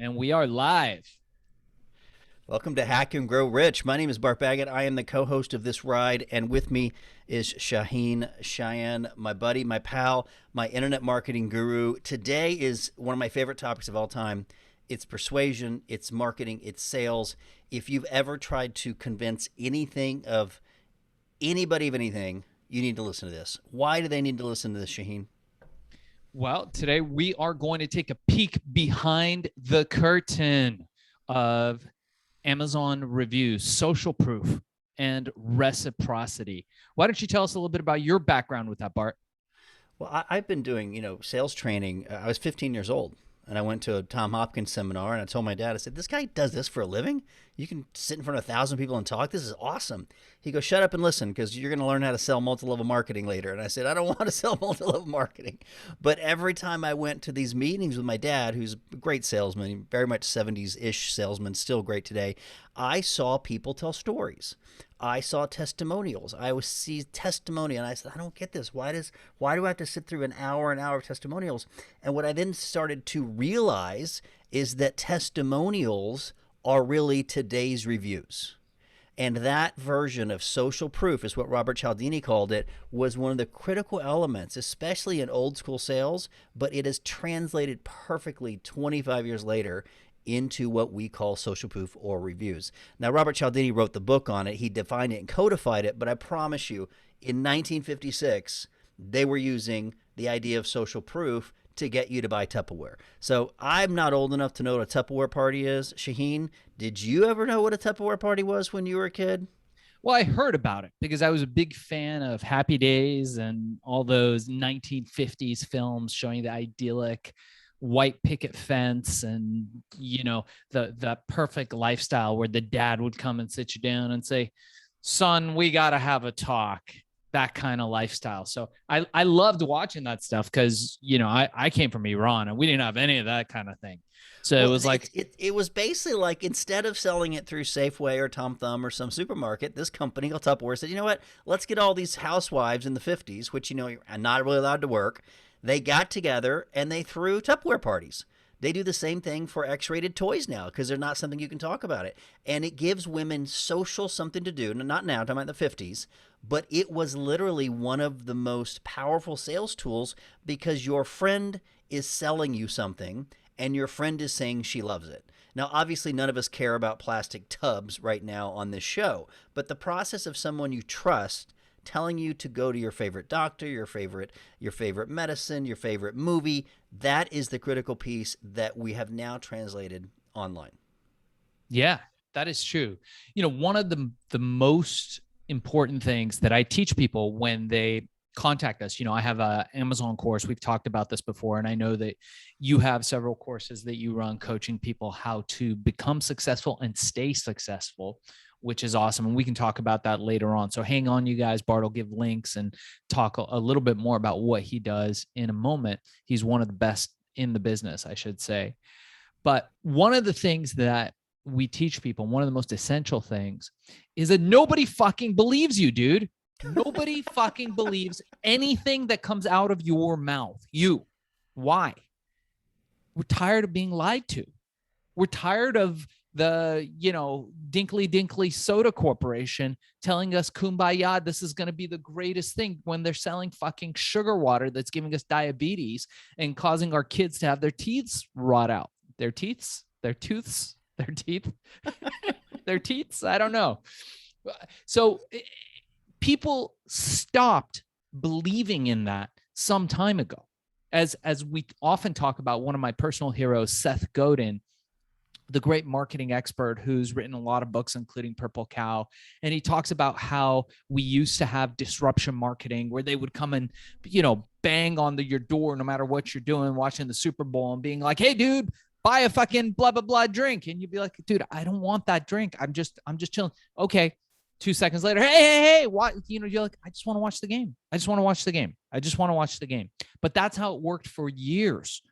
And we are live. Welcome to Hack and Grow Rich. My name is Bart Baggett. I am the co-host of this ride, and with me is Shaahin, Cheyenne, my buddy, my pal, my internet marketing guru. Today is one of my favorite topics of all time. It's persuasion, it's marketing, it's sales. If you've ever tried to convince anything of anybody of anything, you need to listen to this. Why do they need to listen to this, Shaheen? Well, today we are going to take a peek behind the curtain of Amazon reviews, social proof, and reciprocity. Why don't you tell us a little bit about your background with that, Bart? Well, I've been doing, sales training. I was 15 years old and I went to a Tom Hopkins seminar and I told my dad, I said, this guy does this for a living? You can sit in front of 1,000 people and talk? This is awesome. He goes, shut up and listen because you're going to learn how to sell multi-level marketing later. And I said, I don't want to sell multi-level marketing. But every time I went to these meetings with my dad, who's a great salesman, very much 70s-ish salesman, still great today, I saw people tell stories. I saw testimonials. I would see testimony, and I said, I don't get this. Why do I have to sit through an hour of testimonials? And what I then started to realize is that testimonials are really today's reviews. And that version of social proof is what Robert Cialdini called it, was one of the critical elements, especially in old school sales, but it has translated perfectly 25 years later into what we call social proof or reviews. Now, Robert Cialdini wrote the book on it. He defined it and codified it, but I promise you, in 1956, they were using the idea of social proof to get you to buy Tupperware. So I'm not old enough to know what a Tupperware party is. Shaheen, did you ever know what a Tupperware party was when you were a kid? Well, I heard about it because I was a big fan of Happy Days and all those 1950s films showing the idyllic white picket fence and the perfect lifestyle where the dad would come and sit you down and say, son, we got to have a talk, that kind of lifestyle. So I loved watching that stuff because I came from Iran and we didn't have any of that kind of thing. So it Well, was like, it was basically like instead of selling it through Safeway or Tom Thumb or some supermarket, this company called Tupperware said, you know what? Let's get all these housewives in the 50s, which, are not really allowed to work. They got together and they threw Tupperware parties. They do the same thing for X-rated toys now because they're not something you can talk about it. And it gives women social something to do. Not now, I'm talking about the 50s, but it was literally one of the most powerful sales tools because your friend is selling you something and your friend is saying she loves it. Now, obviously, none of us care about plastic tubs right now on this show, but the process of someone you trust telling you to go to your favorite doctor, your favorite medicine, your favorite movie, that is the critical piece that we have now translated online. yeah, that is true. One of the most important things that I teach people when they contact us, I have a Amazon course. We've talked about this before, and I know that you have several courses that you run coaching people how to become successful and stay successful, which is awesome. And we can talk about that later on. So hang on, you guys. Bart will give links and talk a little bit more about what he does in a moment. He's one of the best in the business, I should say. But one of the things that we teach people, one of the most essential things, is that nobody fucking believes you, dude. Nobody fucking believes anything that comes out of your mouth. You. Why? We're tired of being lied to. We're tired of the, Dinkley Dinkley Soda Corporation telling us kumbaya, this is going to be the greatest thing when they're selling fucking sugar water that's giving us diabetes and causing our kids to have their teeth rot out. Their teeth, their tooths, their teeth, their teeth. I don't know. So people stopped believing in that some time ago. As we often talk about, one of my personal heroes, Seth Godin, the great marketing expert who's written a lot of books, including Purple Cow. And he talks about how we used to have disruption marketing where they would come and, bang on your door, no matter what you're doing, watching the Super Bowl and being like, hey, dude, buy a fucking blah, blah, blah drink. And you'd be like, dude, I don't want that drink. I'm just chilling. Okay. 2 seconds later, hey, what? You're like, I just want to watch the game. I just want to watch the game. I just want to watch the game. But that's how it worked for years.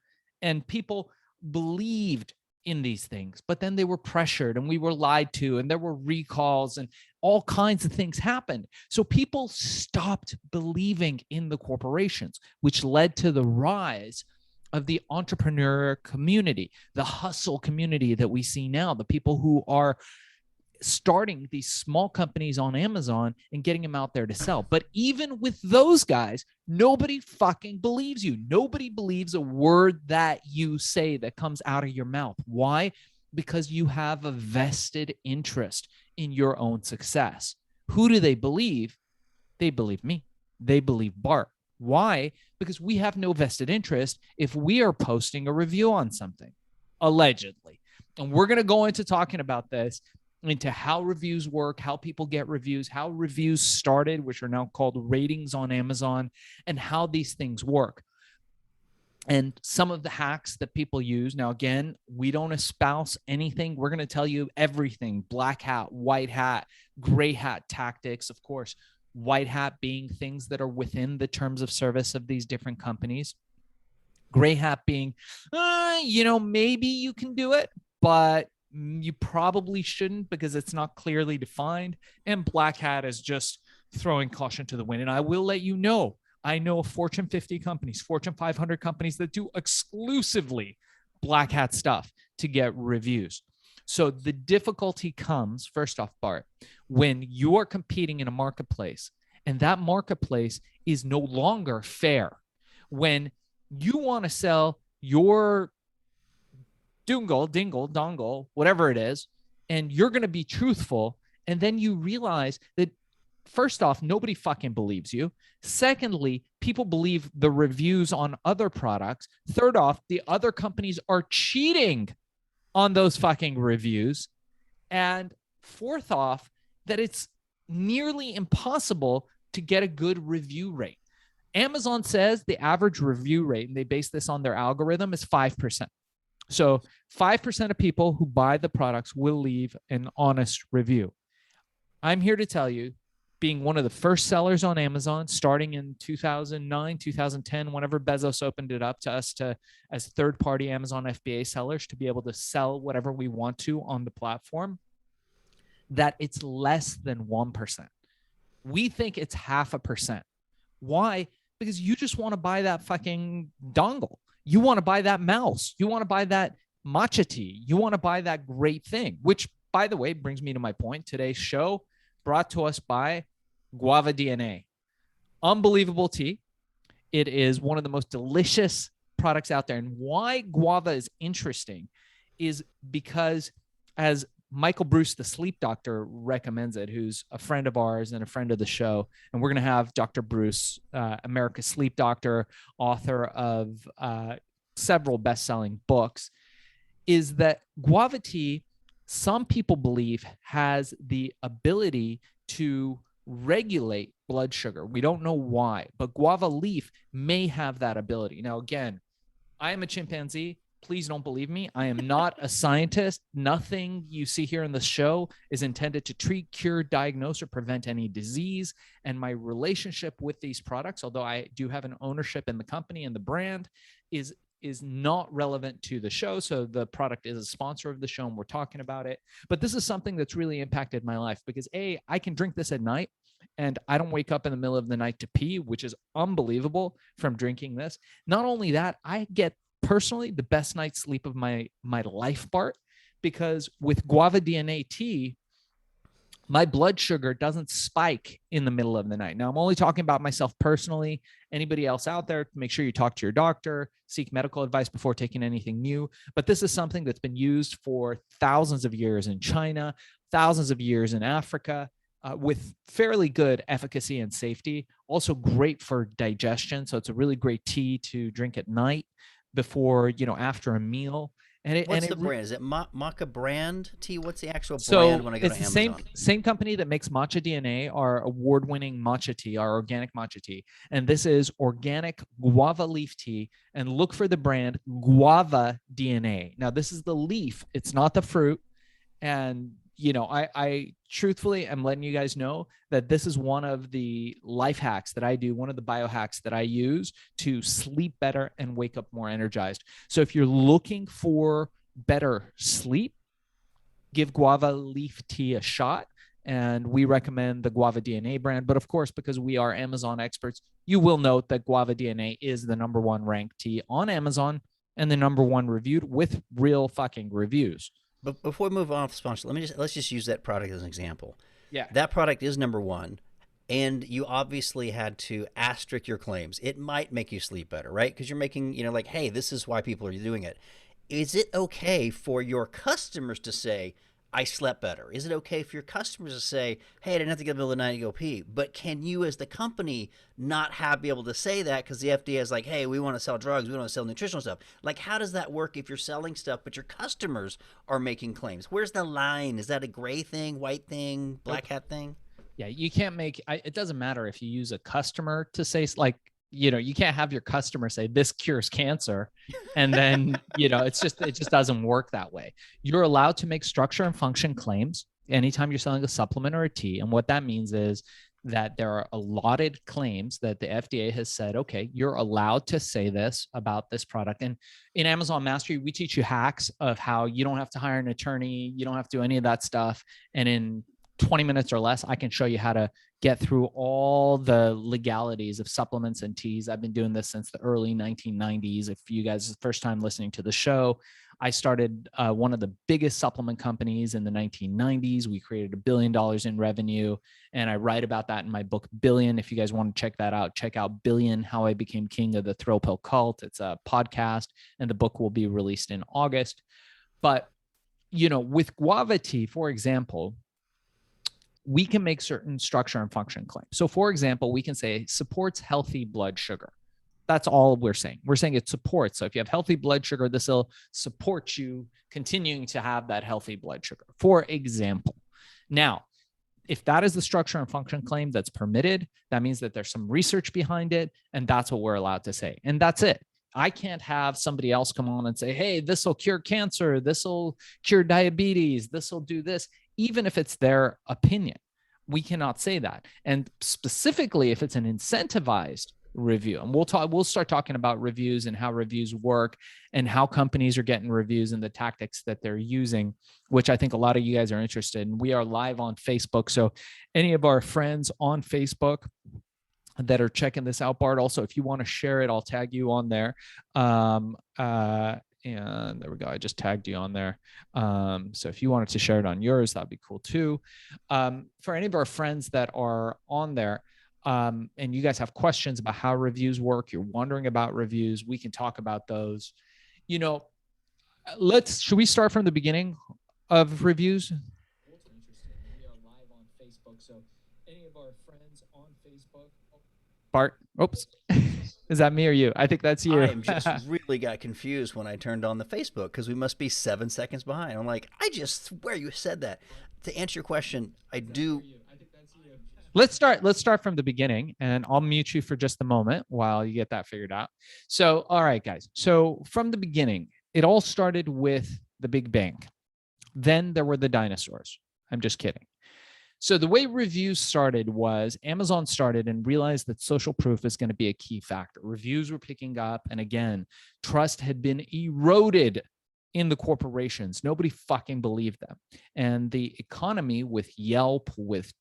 And people believed in these things, but then they were pressured and we were lied to and there were recalls and all kinds of things happened. So people stopped believing in the corporations, which led to the rise of the entrepreneur community, the hustle community that we see now, the people who are starting these small companies on Amazon and getting them out there to sell. But even with those guys, nobody fucking believes you. Nobody believes a word that you say that comes out of your mouth. Why? Because you have a vested interest in your own success. Who do they believe? They believe me. They believe Bart. Why? Because we have no vested interest if we are posting a review on something, allegedly. And we're going to go into talking about this, into how reviews work, how people get reviews, how reviews started, which are now called ratings on Amazon, and how these things work. And some of the hacks that people use. Now, again, we don't espouse anything. We're going to tell you everything: black hat, white hat, gray hat tactics. Of course, white hat being things that are within the terms of service of these different companies. Gray hat being, maybe you can do it, but you probably shouldn't because it's not clearly defined. And black hat is just throwing caution to the wind. And I will let you know, I know Fortune 50 companies, Fortune 500 companies that do exclusively black hat stuff to get reviews. So the difficulty comes, first off, Bart, when you are competing in a marketplace and that marketplace is no longer fair. When you want to sell your dingle, dongle, whatever it is, and you're going to be truthful, and then you realize that, first off, nobody fucking believes you. Secondly, people believe the reviews on other products. Third off, the other companies are cheating on those fucking reviews. And fourth off, that it's nearly impossible to get a good review rate. Amazon says the average review rate, and they base this on their algorithm, is 5%. So 5% of people who buy the products will leave an honest review. I'm here to tell you, being one of the first sellers on Amazon, starting in 2009, 2010, whenever Bezos opened it up to us as third-party Amazon FBA sellers to be able to sell whatever we want to on the platform, that it's less than 1%. We think it's 0.5%. Why? Because you just want to buy that fucking dongle. You want to buy that mouse. You want to buy that matcha tea. You want to buy that great thing, which, by the way, brings me to my point. Today's show brought to us by Guava DNA. Unbelievable tea. It is one of the most delicious products out there. And why guava is interesting is because, as Michael Bruce, the sleep doctor, recommends it, who's a friend of ours and a friend of the show. And we're going to have Dr. Bruce, America's sleep doctor, author of several best-selling books, is that guava tea, some people believe, has the ability to regulate blood sugar. We don't know why, but guava leaf may have that ability. Now, again, I am a chimpanzee. Please don't believe me. I am not a scientist. Nothing you see here in the show is intended to treat, cure, diagnose, or prevent any disease. And my relationship with these products, although I do have an ownership in the company and the brand, is not relevant to the show. So the product is a sponsor of the show and we're talking about it. But this is something that's really impacted my life because I can drink this at night and I don't wake up in the middle of the night to pee, which is unbelievable from drinking this. Not only that, I get personally the best night's sleep of my life, Bart, because with guava DNA tea, my blood sugar doesn't spike in the middle of the night. Now, I'm only talking about myself personally. Anybody else out there, make sure you talk to your doctor, seek medical advice before taking anything new. But this is something that's been used for thousands of years in China, thousands of years in Africa, with fairly good efficacy and safety. Also great for digestion. So it's a really great tea to drink at night before, after a meal. What's the brand? Is it Maca brand tea? What's the actual So brand when I go to it's Amazon? the same company that makes Matcha DNA, our award-winning matcha tea, our organic matcha tea. And this is organic guava leaf tea. And look for the brand Guava DNA. Now, this is the leaf. It's not the fruit. And, I truthfully am letting you guys know that this is one of the life hacks that I do, one of the biohacks that I use to sleep better and wake up more energized. So if you're looking for better sleep, give guava leaf tea a shot. and we recommend the Guava DNA brand. But of course, because we are Amazon experts, you will note that Guava DNA is the #1 ranked tea on Amazon and the #1 reviewed with real fucking reviews. But before we move on off sponsor, let's just use that product as an example. Yeah. That product is #1, and you obviously had to asterisk your claims. It might make you sleep better, right? Because you're making, like, hey, this is why people are doing it. Is it okay for your customers to say, I slept better? Is it okay for your customers to say, hey, I didn't have to get up in the middle of the night and go pee? But can you, as the company, not be able to say that because the FDA is like, hey, we want to sell drugs, we want to sell nutritional stuff? Like, how does that work if you're selling stuff but your customers are making claims? Where's the line? Is that a gray thing, white thing, black hat thing? Yeah, you can't it doesn't matter if you use a customer to say, like, you can't have your customer say this cures cancer. And then, it just doesn't work that way. You're allowed to make structure and function claims anytime you're selling a supplement or a tea. And what that means is that there are allotted claims that the FDA has said, okay, you're allowed to say this about this product. And in Amazon Mastery, we teach you hacks of how you don't have to hire an attorney. You don't have to do any of that stuff. And in 20 minutes or less, I can show you how to get through all the legalities of supplements and teas. I've been doing this since the early 1990s. If you guys, the first time listening to the show, I started one of the biggest supplement companies in the 1990s. We created $1 billion in revenue, and I write about that in my book, Billion. If you guys want to check that out, check out Billion, How I Became King of the Thrill Pill Cult. It's a podcast, and the book will be released in August. But, with guava tea, for example, we can make certain structure and function claims. So for example, we can say supports healthy blood sugar. That's all we're saying. We're saying it supports. So if you have healthy blood sugar, this will support you continuing to have that healthy blood sugar, for example. Now, if that is the structure and function claim that's permitted, that means that there's some research behind it, and that's what we're allowed to say. And that's it. I can't have somebody else come on and say, hey, this will cure cancer, this will cure diabetes, this will do this. Even if it's their opinion, we cannot say that. And specifically, if it's an incentivized review, and we'll start talking about reviews and how reviews work and how companies are getting reviews and the tactics that they're using, which I think a lot of you guys are interested in. We are live on Facebook. So any of our friends on Facebook that are checking this out, Bart, also, if you want to share it, I'll tag you on there. And there we go. I just tagged you on there. So if you wanted to share it on yours, that'd be cool too. For any of our friends that are on there, and you guys have questions about how reviews work, you're wondering about reviews, we can talk about those. Should we start from the beginning of reviews? We are live on Facebook. So any of our friends on Facebook. Bart, oops. Is that me or you? I think that's you. I am just really got confused when I turned on the Facebook because we must be 7 seconds behind. I'm like, I just swear you said that. To answer your question, I do. Let's start from the beginning, and I'll mute you for just a moment while you get that figured out. So, all right, guys. So from the beginning, it all started with the Big Bang. Then there were the dinosaurs. I'm just kidding. So the way reviews started was Amazon started and realized that social proof is going to be a key factor. Reviews were picking up. And again, trust had been eroded in the corporations. Nobody fucking believed them. And the economy with Yelp, with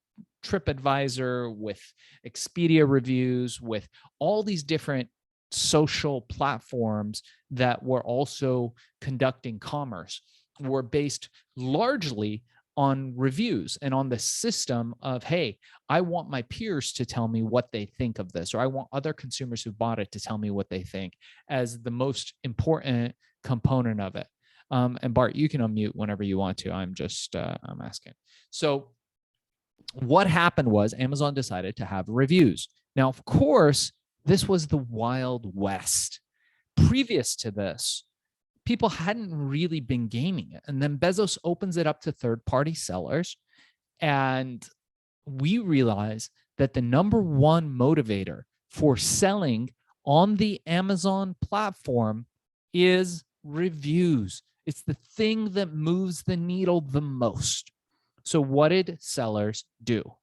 TripAdvisor, with Expedia reviews, with all these different social platforms that were also conducting commerce were based largely on reviews and on the system of, hey, I want my peers to tell me what they think of this, or I want other consumers who bought it to tell me what they think as the most important component of it. And Bart, you can unmute whenever you want to. I'm asking. So what happened was Amazon decided to have reviews. Now, of course, this was the Wild West. Previous to this, people hadn't really been gaming it. And then Bezos opens it up to third-party sellers. And we realize that the #1 motivator for selling on the Amazon platform is reviews. It's the thing that moves the needle the most. So what did sellers do?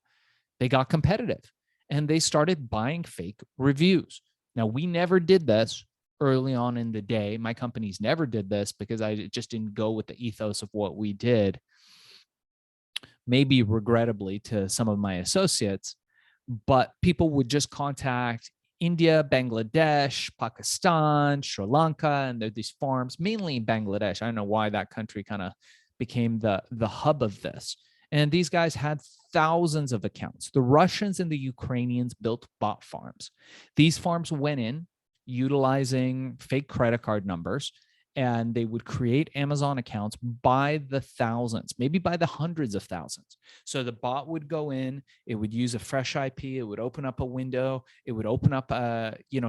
They got competitive and they started buying fake reviews. Now, we never did this early on in the day. My companies never did this because I just didn't go with the ethos of what we did. maybe regrettably to some of my associates, but people would just contact India, Bangladesh, Pakistan, Sri Lanka, and there are these farms, mainly in Bangladesh. I don't know why that country kind of became the hub of this. And these guys had thousands of accounts. The Russians and the Ukrainians built bot farms. These farms went in utilizing fake credit card numbers, and they would create Amazon accounts by the thousands, maybe by the hundreds of thousands. So the bot would go in, it would use a fresh IP, it would open up a window, it would open up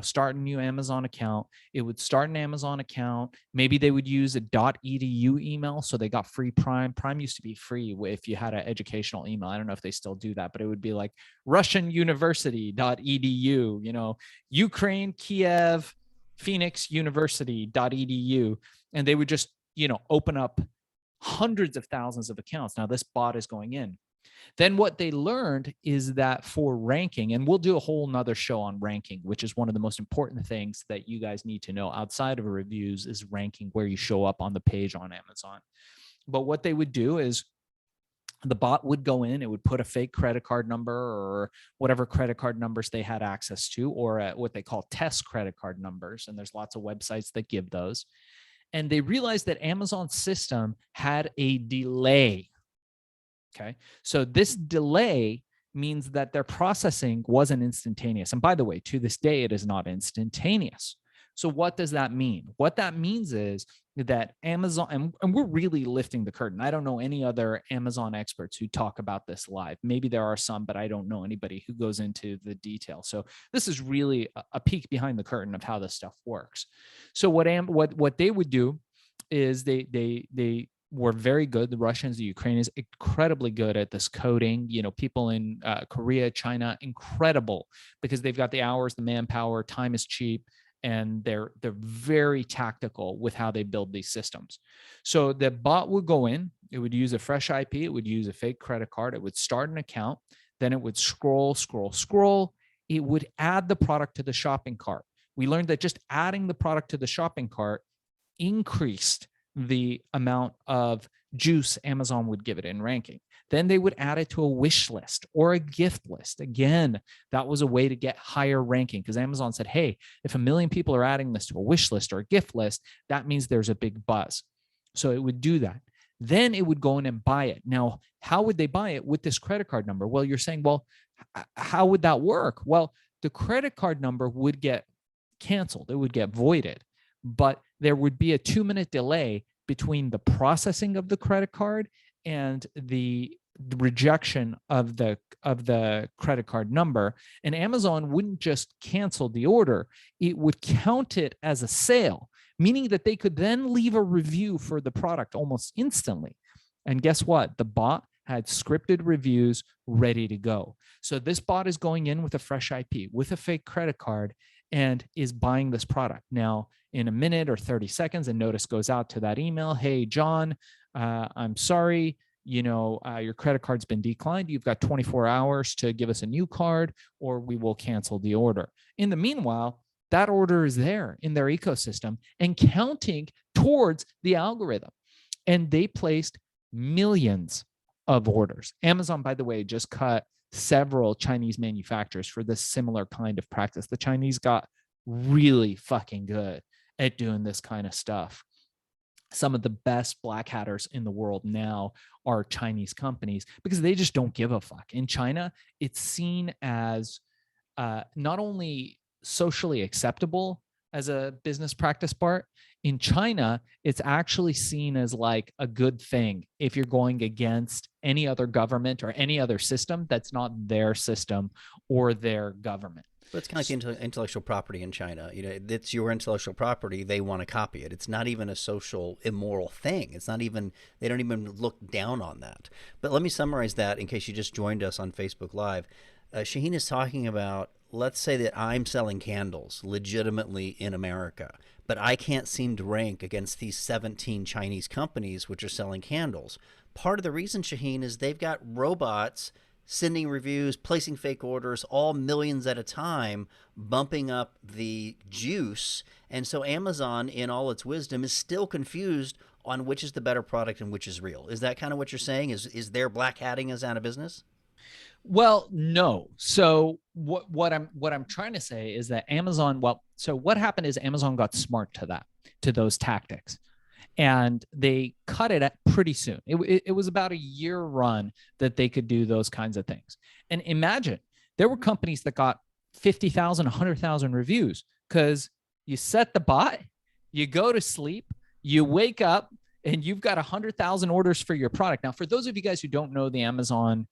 start a new Amazon account, it would start an Amazon account. Maybe they would use a .edu email, so they got free Prime. Prime used to be free if you had an educational email. I don't know if they still do that, but it would be like Russian University.edu, Ukraine, Kiev, Phoenix University.edu, and they would just, open up hundreds of thousands of accounts. Now this bot is going in. Then what they learned is that for ranking, and we'll do a whole nother show on ranking, which is one of the most important things that you guys need to know outside of reviews, is ranking, where you show up on the page on Amazon. But what they would do is the bot would go in, it would put a fake credit card number or whatever credit card numbers they had access to, or what they call test credit card numbers. And there's lots of websites that give those. And they realized that Amazon's system had a delay. Okay. So this delay means that their processing wasn't instantaneous. And by the way, to this day, it is not instantaneous. So what does that mean? What that means is that Amazon, and we're really lifting the curtain. I don't know any other Amazon experts who talk about this live. Maybe there are some, but I don't know anybody who goes into the detail. So this is really a peek behind the curtain of how this stuff works. So what they would do is they were very good. The Russians, the Ukrainians, incredibly good at this coding. People in Korea, China, incredible, because they've got the hours, the manpower, time is cheap, and they're very tactical with how they build these systems. So the bot would go in, it would use a fresh IP, it would use a fake credit card, it would start an account, then it would scroll. It would add the product to the shopping cart. We learned that just adding the product to the shopping cart increased the amount of juice Amazon would give it in ranking. Then they would add it to a wish list or a gift list. Again, that was a way to get higher ranking, because Amazon said, hey, if 1 million people are adding this to a wish list or a gift list, that means there's a big buzz. So it would do that. Then it would go in and buy it. Now, how would they buy it? With this credit card number? Well, you're saying, well, how would that work? Well, the credit card number would get canceled. It would get voided, but there would be a 2-minute delay between the processing of the credit card and the rejection of the credit card number. And Amazon wouldn't just cancel the order, it would count it as a sale, meaning that they could then leave a review for the product almost instantly. And guess what? The bot had scripted reviews ready to go. So this bot is going in with a fresh IP, with a fake credit card, and is buying this product. Now, in a minute or 30 seconds, a notice goes out to that email. Hey, John, I'm sorry, your credit card's been declined. You've got 24 hours to give us a new card, or we will cancel the order. In the meanwhile, that order is there in their ecosystem and counting towards the algorithm. And they placed millions of orders. Amazon, by the way, just cut several Chinese manufacturers for this similar kind of practice. The Chinese got really fucking good at doing this kind of stuff. Some of the best black hatters in the world now are Chinese companies, because they just don't give a fuck. In China, it's seen as not only socially acceptable as a business practice, Bart. In China, it's actually seen as like a good thing if you're going against any other government or any other system that's not their system or their government. But it's kind of like intellectual property in China. It's your intellectual property. They want to copy it. It's not even a social immoral thing. It's not even, they don't even look down on that. But let me summarize that in case you just joined us on Facebook Live. Shaahin is talking about, let's say that I'm selling candles legitimately in America, but I can't seem to rank against these 17 Chinese companies which are selling candles. Part of the reason, Shaahin, is they've got robots sending reviews, placing fake orders, all millions at a time, bumping up the juice. And so Amazon, in all its wisdom, is still confused on which is the better product and which is real. Is that kind of what you're saying? Is their black hatting us out of business? Well, no. So what I'm trying to say is that Amazon, well, so what happened is Amazon got smart to those tactics, and they cut it at pretty soon. It was about a year run that they could do those kinds of things. And imagine there were companies that got 50,000, 100,000 reviews because you set the bot, you go to sleep, you wake up, and you've got 100,000 orders for your product. Now, for those of you guys who don't know the Amazon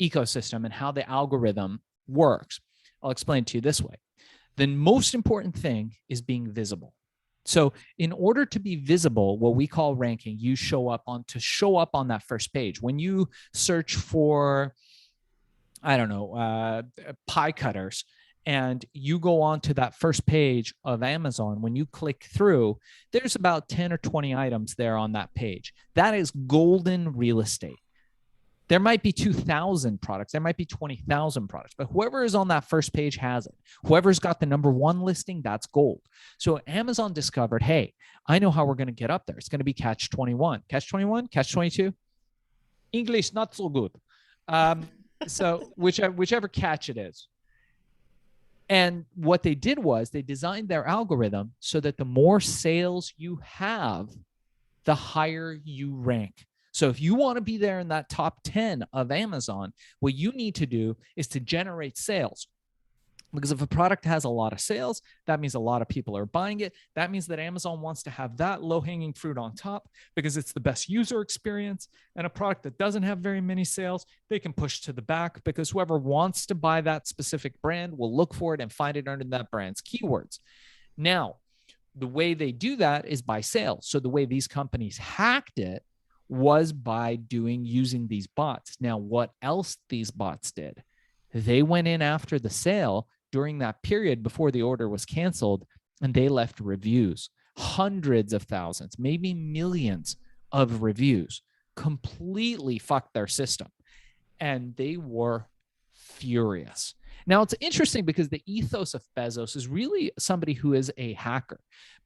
ecosystem and how the algorithm works, I'll explain it to you this way. The most important thing is being visible. So in order to be visible, what we call ranking, you show up on that first page. When you search for, I don't know, pie cutters, and you go on to that first page of Amazon, when you click through, there's about 10 or 20 items there on that page. That is golden real estate. There might be 2,000 products. There might be 20,000 products, but whoever is on that first page has it. Whoever's got the number one listing, that's gold. So Amazon discovered, hey, I know how we're going to get up there. It's going to be catch 21. Catch 21? Catch 22? English, not so good. So whichever catch it is. And what they did was they designed their algorithm so that the more sales you have, the higher you rank. So if you want to be there in that top 10 of Amazon, what you need to do is to generate sales. Because if a product has a lot of sales, that means a lot of people are buying it. That means that Amazon wants to have that low-hanging fruit on top because it's the best user experience. And a product that doesn't have very many sales, they can push to the back because whoever wants to buy that specific brand will look for it and find it under that brand's keywords. Now, the way they do that is by sales. So the way these companies hacked it was by using these bots. Now, what else these bots did? They went in after the sale during that period before the order was canceled, and they left reviews, hundreds of thousands, maybe millions of reviews, completely fucked their system. And they were furious. Now, it's interesting because the ethos of Bezos is really somebody who is a hacker.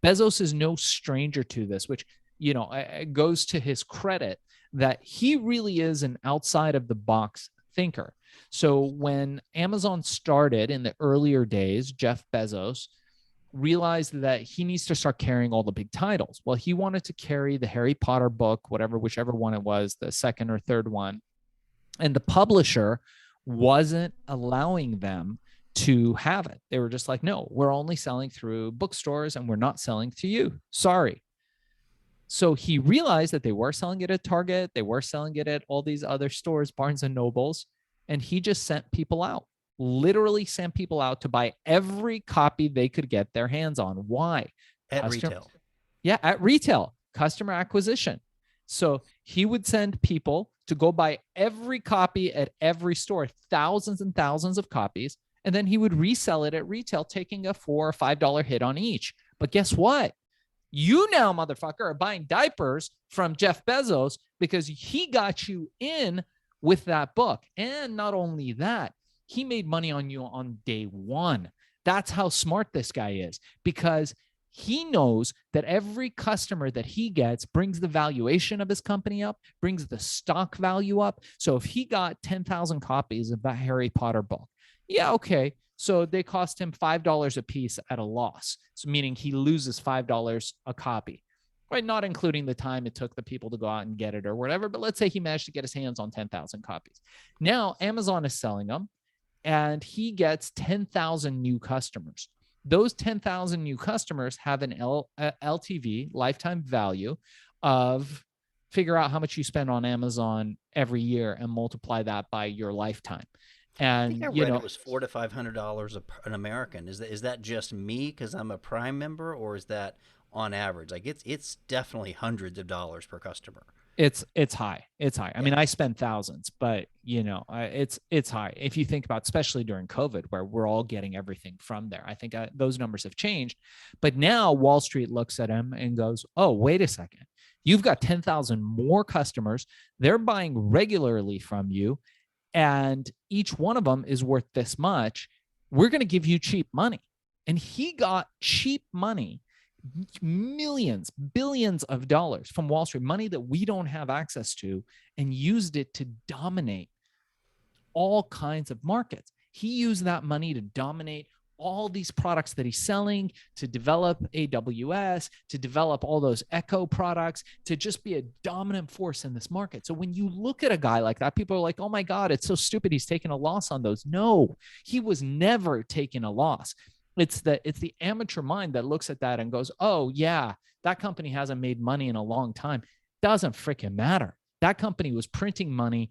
Bezos is no stranger to this, which it goes to his credit that he really is an outside of the box thinker. So when Amazon started in the earlier days, Jeff Bezos realized that he needs to start carrying all the big titles. Well, he wanted to carry the Harry Potter book, whichever one it was, the second or third one. And the publisher wasn't allowing them to have it. They were just like, no, we're only selling through bookstores and we're not selling to you. Sorry. So he realized that they were selling it at Target. They were selling it at all these other stores, Barnes and Nobles. And he just sent people out, literally sent people out to buy every copy they could get their hands on. Why? At retail. Yeah, at retail, customer acquisition. So he would send people to go buy every copy at every store, thousands and thousands of copies. And then he would resell it at retail, taking a $4 or $5 hit on each. But guess what? You now, motherfucker, are buying diapers from Jeff Bezos because he got you in with that book. And not only that, he made money on you on day one. That's how smart this guy is, because he knows that every customer that he gets brings the valuation of his company up, brings the stock value up. So if he got 10,000 copies of that Harry Potter book, yeah, okay. So they cost him $5 a piece at a loss. So meaning he loses $5 a copy, right? Not including the time it took the people to go out and get it or whatever. But let's say he managed to get his hands on 10,000 copies. Now Amazon is selling them and he gets 10,000 new customers. Those 10,000 new customers have an LTV, lifetime value, of figure out how much you spend on Amazon every year and multiply that by your lifetime. And I think I read it was $400 to $500 an American. Is that just me because I'm a Prime member, or is that on average? Like it's definitely hundreds of dollars per customer. It's high. It's high. I mean, I spend thousands, but it's high. If you think about, especially during COVID, where we're all getting everything from there, I think those numbers have changed. But now Wall Street looks at him and goes, "Oh, wait a second. You've got 10,000 more customers. They're buying regularly from you. and each one of them is worth this much. We're going to give you cheap money. And he got cheap money, millions, billions of dollars from Wall Street, money that we don't have access to, and used it to dominate all kinds of markets. He used that money to dominate all these products that he's selling, to develop AWS, to develop all those Echo products, to just be a dominant force in this market. So when you look at a guy like that, people are like, oh my God, it's so stupid. He's taking a loss on those. No, he was never taking a loss. It's the amateur mind that looks at that and goes, oh yeah, that company hasn't made money in a long time. Doesn't freaking matter. That company was printing money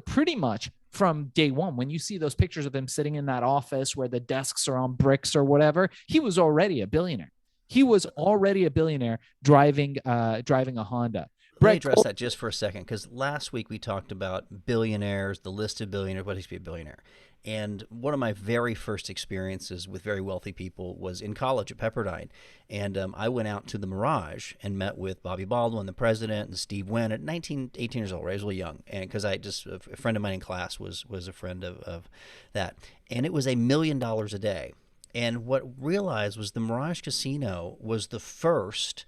pretty much from day one. When you see those pictures of him sitting in that office where the desks are on bricks or whatever, he was already a billionaire. He was already a billionaire driving a Honda. Let me address that just for a second, because last week we talked about billionaires, the list of billionaires, what is to be a billionaire. And one of my very first experiences with very wealthy people was in college at Pepperdine. And I went out to the Mirage and met with Bobby Baldwin, the president, and Steve Wynn at 19, 18 years old, right? I was really young. And because a friend of mine in class was a friend of that. And it was $1 million a day. And what realized was the Mirage Casino was the first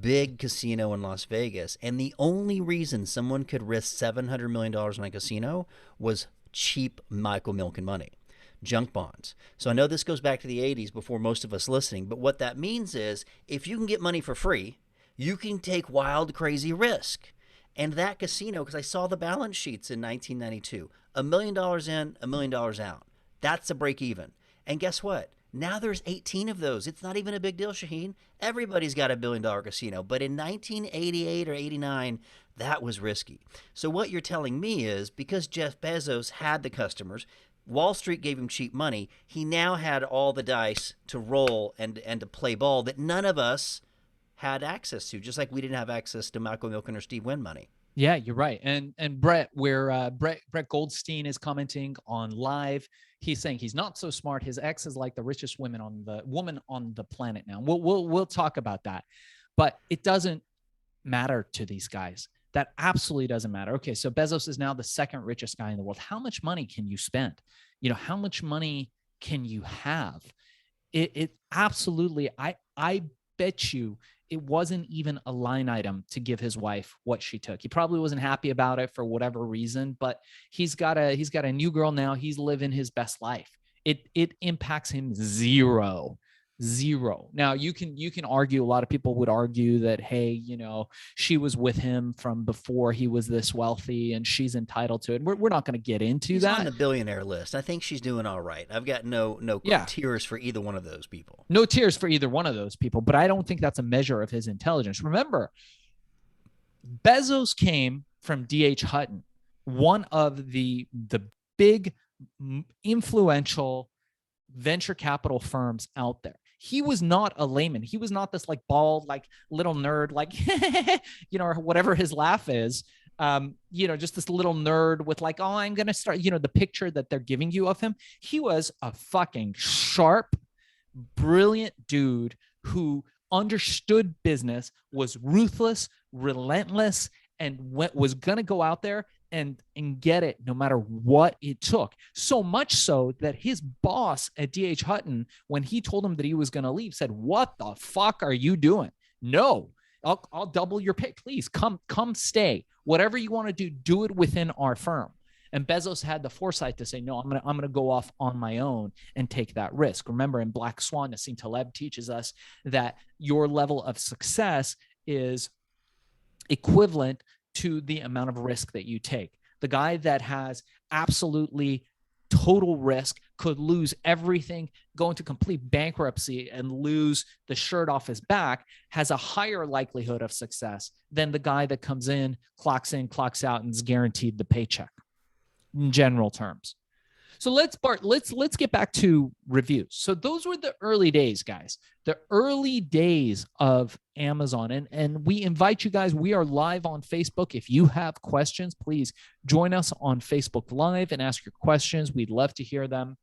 big casino in Las Vegas. And the only reason someone could risk $700 million in a casino was cheap Michael Milken money, junk bonds. So I know this goes back to the 80s before most of us listening, but what that means is if you can get money for free, you can take wild, crazy risk. And that casino, because I saw the balance sheets in 1992, $1 million in, $1 million out. That's a break even. And guess what? Now there's 18 of those. It's not even a big deal, Shaahin. Everybody's got $1 billion casino. But in 1988 or 89, that was risky. So what you're telling me is because Jeff Bezos had the customers, Wall Street gave him cheap money, he now had all the dice to roll and to play ball that none of us had access to, just like we didn't have access to Michael Milken or Steve Wynn money. Yeah, you're right. And Brett, where Brett Goldstein is commenting on live, he's saying he's not so smart. His ex is like the richest woman on the planet now. We'll talk about that, but it doesn't matter to these guys. That absolutely doesn't matter. Okay, so Bezos is now the second richest guy in the world. How much money can you spend? How much money can you have? It absolutely. I bet you it wasn't even a line item to give his wife what she took. He probably wasn't happy about it for whatever reason, but he's got a new girl now. He's living his best life. It impacts him zero. Now you can argue, a lot of people would argue that, hey, she was with him from before he was this wealthy and she's entitled to it. We're not going to get into He's that. on the billionaire list. I think she's doing all right. I've got no tears for either one of those people. No tears for either one of those people, but I don't think that's a measure of his intelligence. Remember, Bezos came from D.H. Hutton, one of the big influential venture capital firms out there. He was not a layman. He was not this like bald, like little nerd, like, or whatever his laugh is. Just this little nerd with like, oh, I'm going to start, the picture that they're giving you of him. He was a fucking sharp, brilliant dude who understood business, was ruthless, relentless, and was going to go out there and get it no matter what it took. So much so that his boss at D.H. Hutton, when he told him that he was going to leave, said, what the fuck are you doing? No, I'll double your pay. Please come stay. Whatever you want to do it within our firm. And Bezos had the foresight to say, no, I'm going to go off on my own and take that risk. Remember, in Black Swan, Nassim Taleb teaches us that your level of success is equivalent to the amount of risk that you take. The guy that has absolutely total risk could lose everything, go into complete bankruptcy and lose the shirt off his back, has a higher likelihood of success than the guy that comes in, clocks out, and is guaranteed the paycheck in general terms. So let's get back to reviews. So those were the early days, guys, the early days of Amazon. And we invite you guys, we are live on Facebook. If you have questions, please join us on Facebook Live and ask your questions. We'd love to hear them.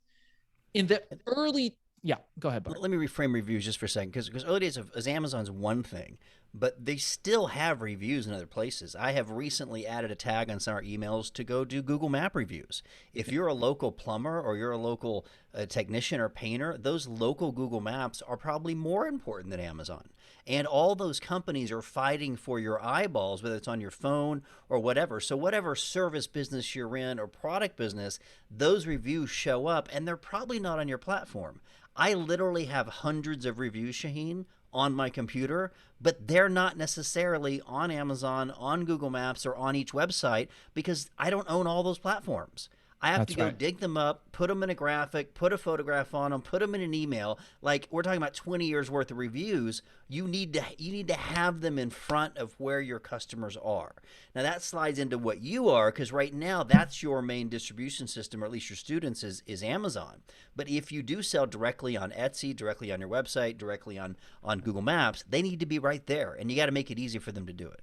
In the early, yeah, go ahead, Bart. Let me reframe reviews just for a second, because early days of as Amazon's one thing, but they still have reviews in other places. I have recently added a tag on some of our emails to go do Google Map reviews. If you're a local plumber or you're a local technician or painter, those local Google Maps are probably more important than Amazon. And all those companies are fighting for your eyeballs, whether it's on your phone or whatever. So, whatever service business you're in or product business, those reviews show up and they're probably not on your platform. I literally have hundreds of reviews, Shaheen, on my computer, but they're not necessarily on Amazon, on Google Maps, or on each website because I don't own all those platforms. I have to That's go right. dig them up, put them in a graphic, put a photograph on them, put them in an email. Like we're talking about 20 years worth of reviews. You need to have them in front of where your customers are. Now that slides into what you are because right now that's your main distribution system, or at least your students is Amazon. But if you do sell directly on Etsy, directly on your website, directly on Google Maps, they need to be right there, and you got to make it easy for them to do it.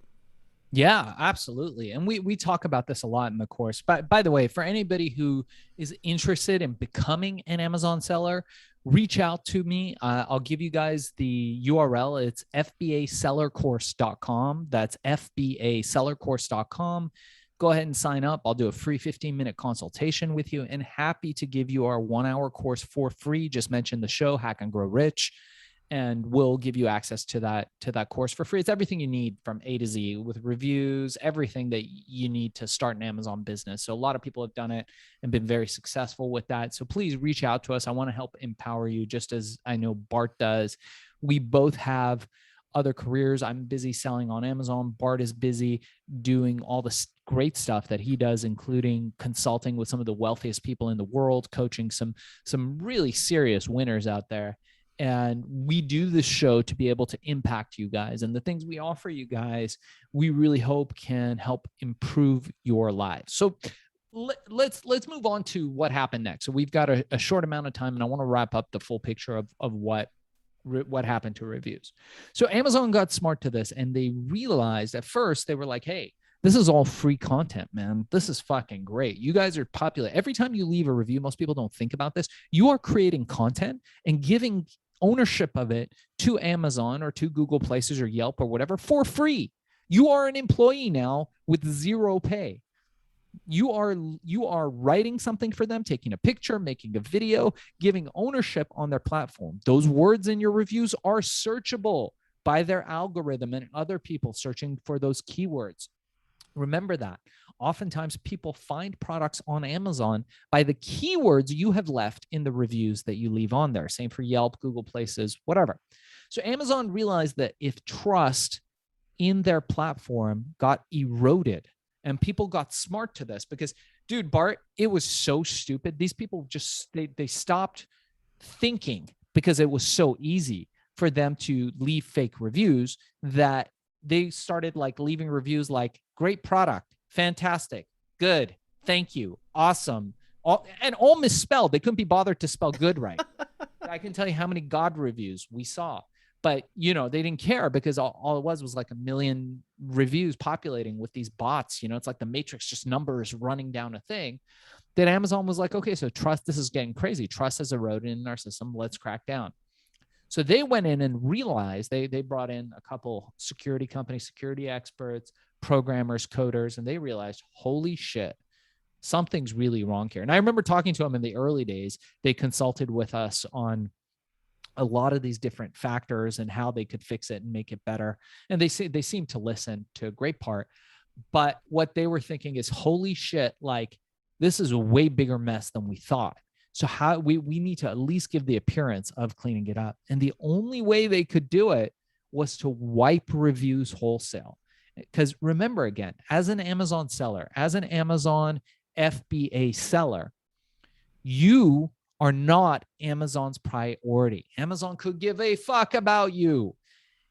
Yeah, absolutely. And we talk about this a lot in the course. But by the way, for anybody who is interested in becoming an Amazon seller, reach out to me. I'll give you guys the URL. It's fbasellercourse.com. That's fbasellercourse.com. Go ahead and sign up. I'll do a free 15-minute consultation with you and happy to give you our 1-hour course for free. Just mention the show, Hack and Grow Rich, and we'll give you access to that course for free. It's everything you need from A to Z with reviews, everything that you need to start an Amazon business. So a lot of people have done it and been very successful with that. So please reach out to us. I want to help empower you just as I know Bart does. We both have other careers. I'm busy selling on Amazon. Bart is busy doing all the great stuff that he does, including consulting with some of the wealthiest people in the world, coaching some really serious winners out there. And we do this show to be able to impact you guys, and the things we offer you guys we really hope can help improve your lives. So let's move on to what happened next. So we've got a short amount of time, and I want to wrap up the full picture of what happened to reviews. So Amazon got smart to this, and they realized at first they were like, hey, this is all free content, man. This is fucking great. You guys are popular. Every time you leave a review, most people don't think about this. You are creating content and giving ownership of it to Amazon or to Google Places or Yelp or whatever for free. You are an employee now with zero pay. You are writing something for them, taking a picture, making a video, giving ownership on their platform. Those words in your reviews are searchable by their algorithm and other people searching for those keywords. Remember that. Oftentimes people find products on Amazon by the keywords you have left in the reviews that you leave on there. Same for Yelp, Google Places, whatever. So Amazon realized that if trust in their platform got eroded, and people got smart to this because, dude, Bart, it was so stupid. These people just, they stopped thinking because it was so easy for them to leave fake reviews that they started like leaving reviews like great product, fantastic, good, thank you, awesome, and all misspelled. They couldn't be bothered to spell good right. I can tell you how many God reviews we saw, but they didn't care because all it was like a million reviews populating with these bots. It's like the Matrix, just numbers running down a thing. That Amazon was like, okay, so trust, this is getting crazy. Trust has eroded in our system. Let's crack down. So they went in and realized they brought in a couple security companies, security experts, programmers, coders, and they realized, holy shit, something's really wrong here. And I remember talking to them in the early days. They consulted with us on a lot of these different factors and how they could fix it and make it better. And they seemed to listen to a great part. But what they were thinking is, holy shit, like this is a way bigger mess than we thought. So how we need to at least give the appearance of cleaning it up. And the only way they could do it was to wipe reviews wholesale. Because remember, again, as an Amazon seller, as an Amazon FBA seller, you are not Amazon's priority. Amazon could give a fuck about you.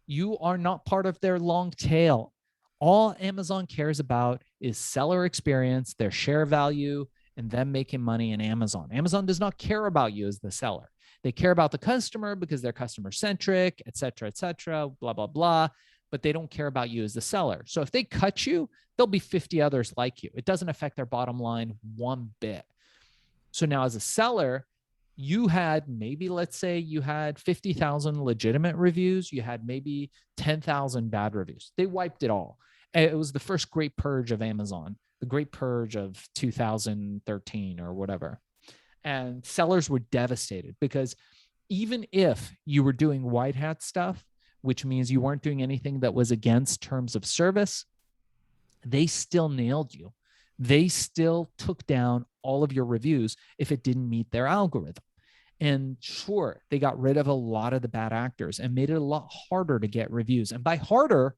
You are not part of their long tail. All Amazon cares about is seller experience, their share value, and them making money in Amazon. Amazon does not care about you as the seller. They care about the customer because they're customer centric, et cetera, blah, blah, blah. But they don't care about you as the seller. So if they cut you, there'll be 50 others like you. It doesn't affect their bottom line one bit. So now as a seller, you had maybe, let's say you had 50,000 legitimate reviews, you had maybe 10,000 bad reviews. They wiped it all. It was the first great purge of Amazon, the great purge of 2013 or whatever. And sellers were devastated because even if you were doing white hat stuff, which means you weren't doing anything that was against terms of service, they still nailed you. They still took down all of your reviews if it didn't meet their algorithm. And sure, they got rid of a lot of the bad actors and made it a lot harder to get reviews. And by harder,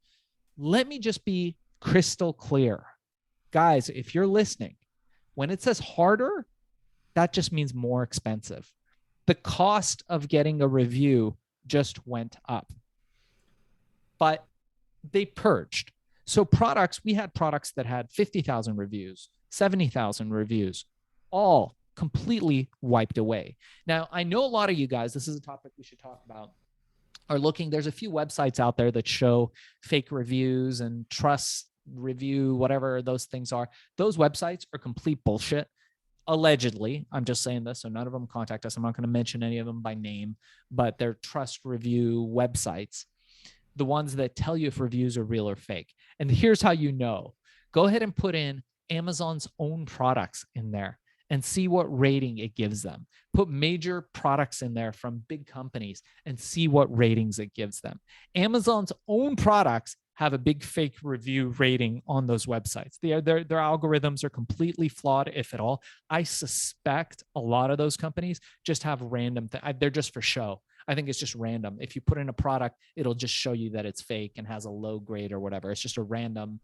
let me just be crystal clear. Guys, if you're listening, when it says harder, that just means more expensive. The cost of getting a review just went up. But they purged. So products, we had products that had 50,000 reviews, 70,000 reviews, all completely wiped away. Now, I know a lot of you guys, this is a topic we should talk about, are looking, there's a few websites out there that show fake reviews and trust review, whatever those things are. Those websites are complete bullshit. Allegedly, I'm just saying this, so none of them contact us. I'm not going to mention any of them by name, but they're trust review websites, the ones that tell you if reviews are real or fake. And here's how you know. Go ahead and put in Amazon's own products in there and see what rating it gives them. Put major products in there from big companies and see what ratings it gives them. Amazon's own products have a big fake review rating on those websites. Their algorithms are completely flawed, if at all. I suspect a lot of those companies just have random they're just for show. I think it's just random. If you put in a product, it'll just show you that it's fake and has a low grade or whatever. It's just a random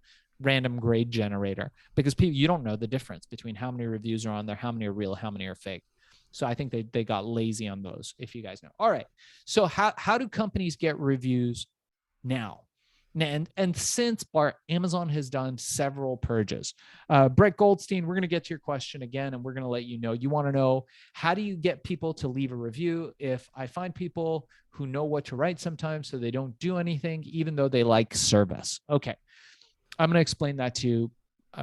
grade generator, because people, you don't know the difference between how many reviews are on there, how many are real, how many are fake. So I think they got lazy on those, if you guys know. All right. So how do companies get reviews now? And since Bart, Amazon has done several purges. Brett Goldstein, we're going to get to your question again, and we're going to let you know. You want to know, how do you get people to leave a review? If I find people who know what to write sometimes, so they don't do anything, even though they like service. Okay. I'm going to explain that to you,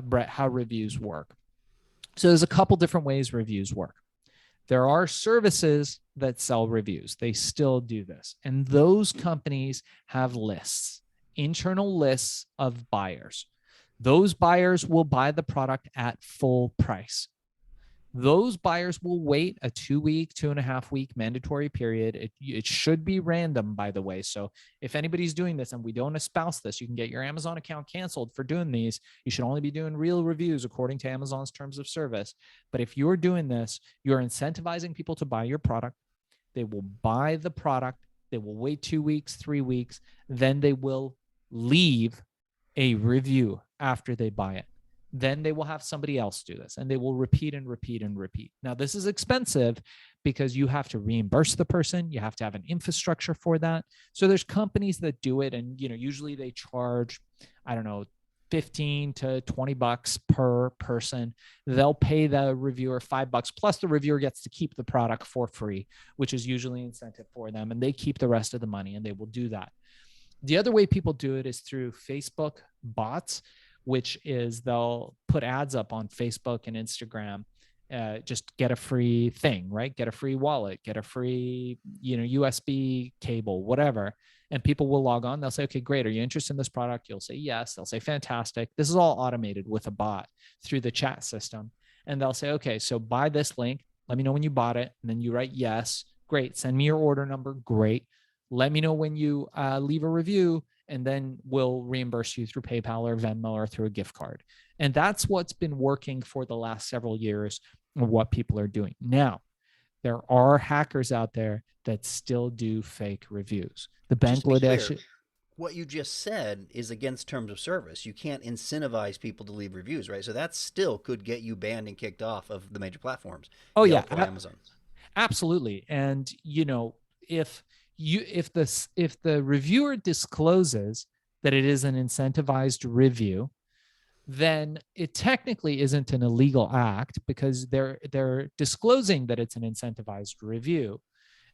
Brett, how reviews work. So there's a couple different ways reviews work. There are services that sell reviews. They still do this. And those companies have lists, internal lists of buyers. Those buyers will buy the product at full price. Those buyers will wait a 2-week, 2.5-week mandatory period. It should be random, by the way. So if anybody's doing this and we don't espouse this, you can get your Amazon account canceled for doing these. You should only be doing real reviews according to Amazon's terms of service. But if you're doing this, you're incentivizing people to buy your product. They will buy the product. They will wait 2 weeks, 3 weeks. Then they will leave a review after they buy it. Then they will have somebody else do this, and they will repeat and repeat and repeat. Now, this is expensive because you have to reimburse the person. You have to have an infrastructure for that. So there's companies that do it, and usually they charge, I don't know, 15 to 20 bucks per person. They'll pay the reviewer $5, plus the reviewer gets to keep the product for free, which is usually an incentive for them, and they keep the rest of the money, and they will do that. The other way people do it is through Facebook bots, which is they'll put ads up on Facebook and Instagram, just get a free thing, right? Get a free wallet, get a free, USB cable, whatever. And people will log on. They'll say, okay, great. Are you interested in this product? You'll say, yes. They'll say, fantastic. This is all automated with a bot through the chat system. And they'll say, okay, so buy this link. Let me know when you bought it. And then you write, yes, great. Send me your order number. Great. Let me know when you leave a review, and then we'll reimburse you through PayPal or Venmo or through a gift card. And that's what's been working for the last several years of what people are doing. Now, there are hackers out there that still do fake reviews. The Bangladesh. What you just said is against terms of service. You can't incentivize people to leave reviews, right? So that still could get you banned and kicked off of the major platforms. Oh, yeah. Amazon. Absolutely. And, if the reviewer discloses that it is an incentivized review, then it technically isn't an illegal act, because they're disclosing that it's an incentivized review.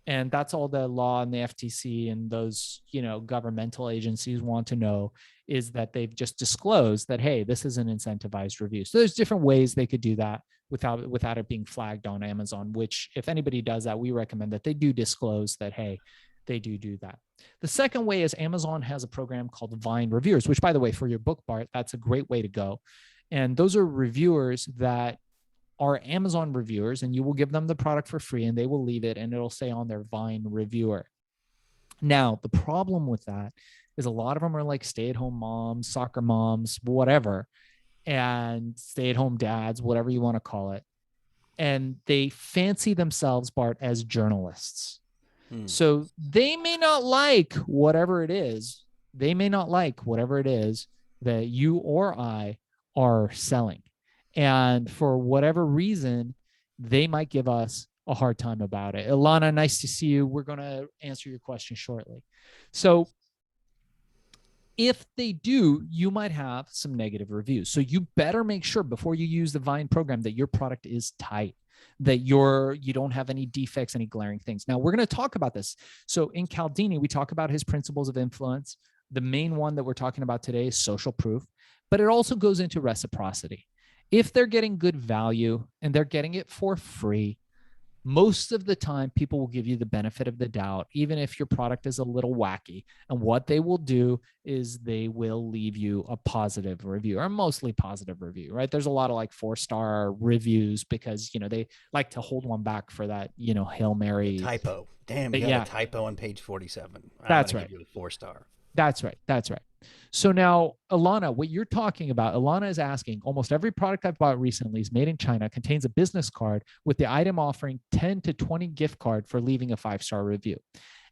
And that's all the law and the FTC and those, governmental agencies want to know, is that they've just disclosed that, hey, this is an incentivized review. So there's different ways they could do that without it being flagged on Amazon, which if anybody does that, we recommend that they do disclose that, hey, they do that. The second way is Amazon has a program called Vine Reviewers, which, by the way, for your book, Bart, that's a great way to go. And those are reviewers that are Amazon reviewers, and you will give them the product for free and they will leave it and it'll say on their Vine reviewer. Now, the problem with that is a lot of them are like stay-at-home moms, soccer moms, whatever, and stay-at-home dads, whatever you want to call it. And they fancy themselves, Bart, as journalists. So they may not like whatever it is. They may not like whatever it is that you or I are selling. And for whatever reason, they might give us a hard time about it. Ilana, nice to see you. We're going to answer your question shortly. So if they do, you might have some negative reviews. So you better make sure before you use the Vine program that your product is tight, that you don't have any defects, any glaring things. Now, we're going to talk about this. So in Cialdini, we talk about his principles of influence. The main one that we're talking about today is social proof, but it also goes into reciprocity. If they're getting good value and they're getting it for free, most of the time, people will give you the benefit of the doubt, even if your product is a little wacky. And what they will do is they will leave you a positive review, or mostly positive review, right? There's a lot of like 4-star reviews because, they like to hold one back for that, Hail Mary. Typo. Damn, you got a typo on page 47. That's right. Give you a 4-star. That's right. So now, Ilana, what you're talking about, Ilana is asking, almost every product I've bought recently is made in China, contains a business card with the item offering 10 to 20 gift card for leaving a 5-star review.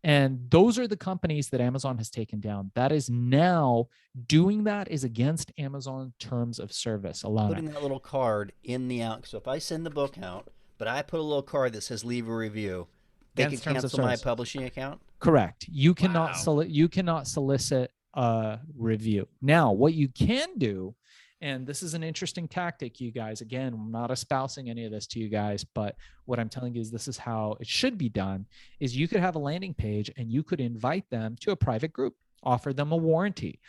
And those are the companies that Amazon has taken down. That is now doing that is against Amazon terms of service. Ilana. Putting that little card in the out. So if I send the book out, but I put a little card that says leave a review, they can cancel my publishing account? Correct. You cannot solicit a review. Now, what you can do, and this is an interesting tactic, you guys, again, I'm not espousing any of this to you guys, but what I'm telling you is this is how it should be done, is you could have a landing page and you could invite them to a private group, offer them a warranty,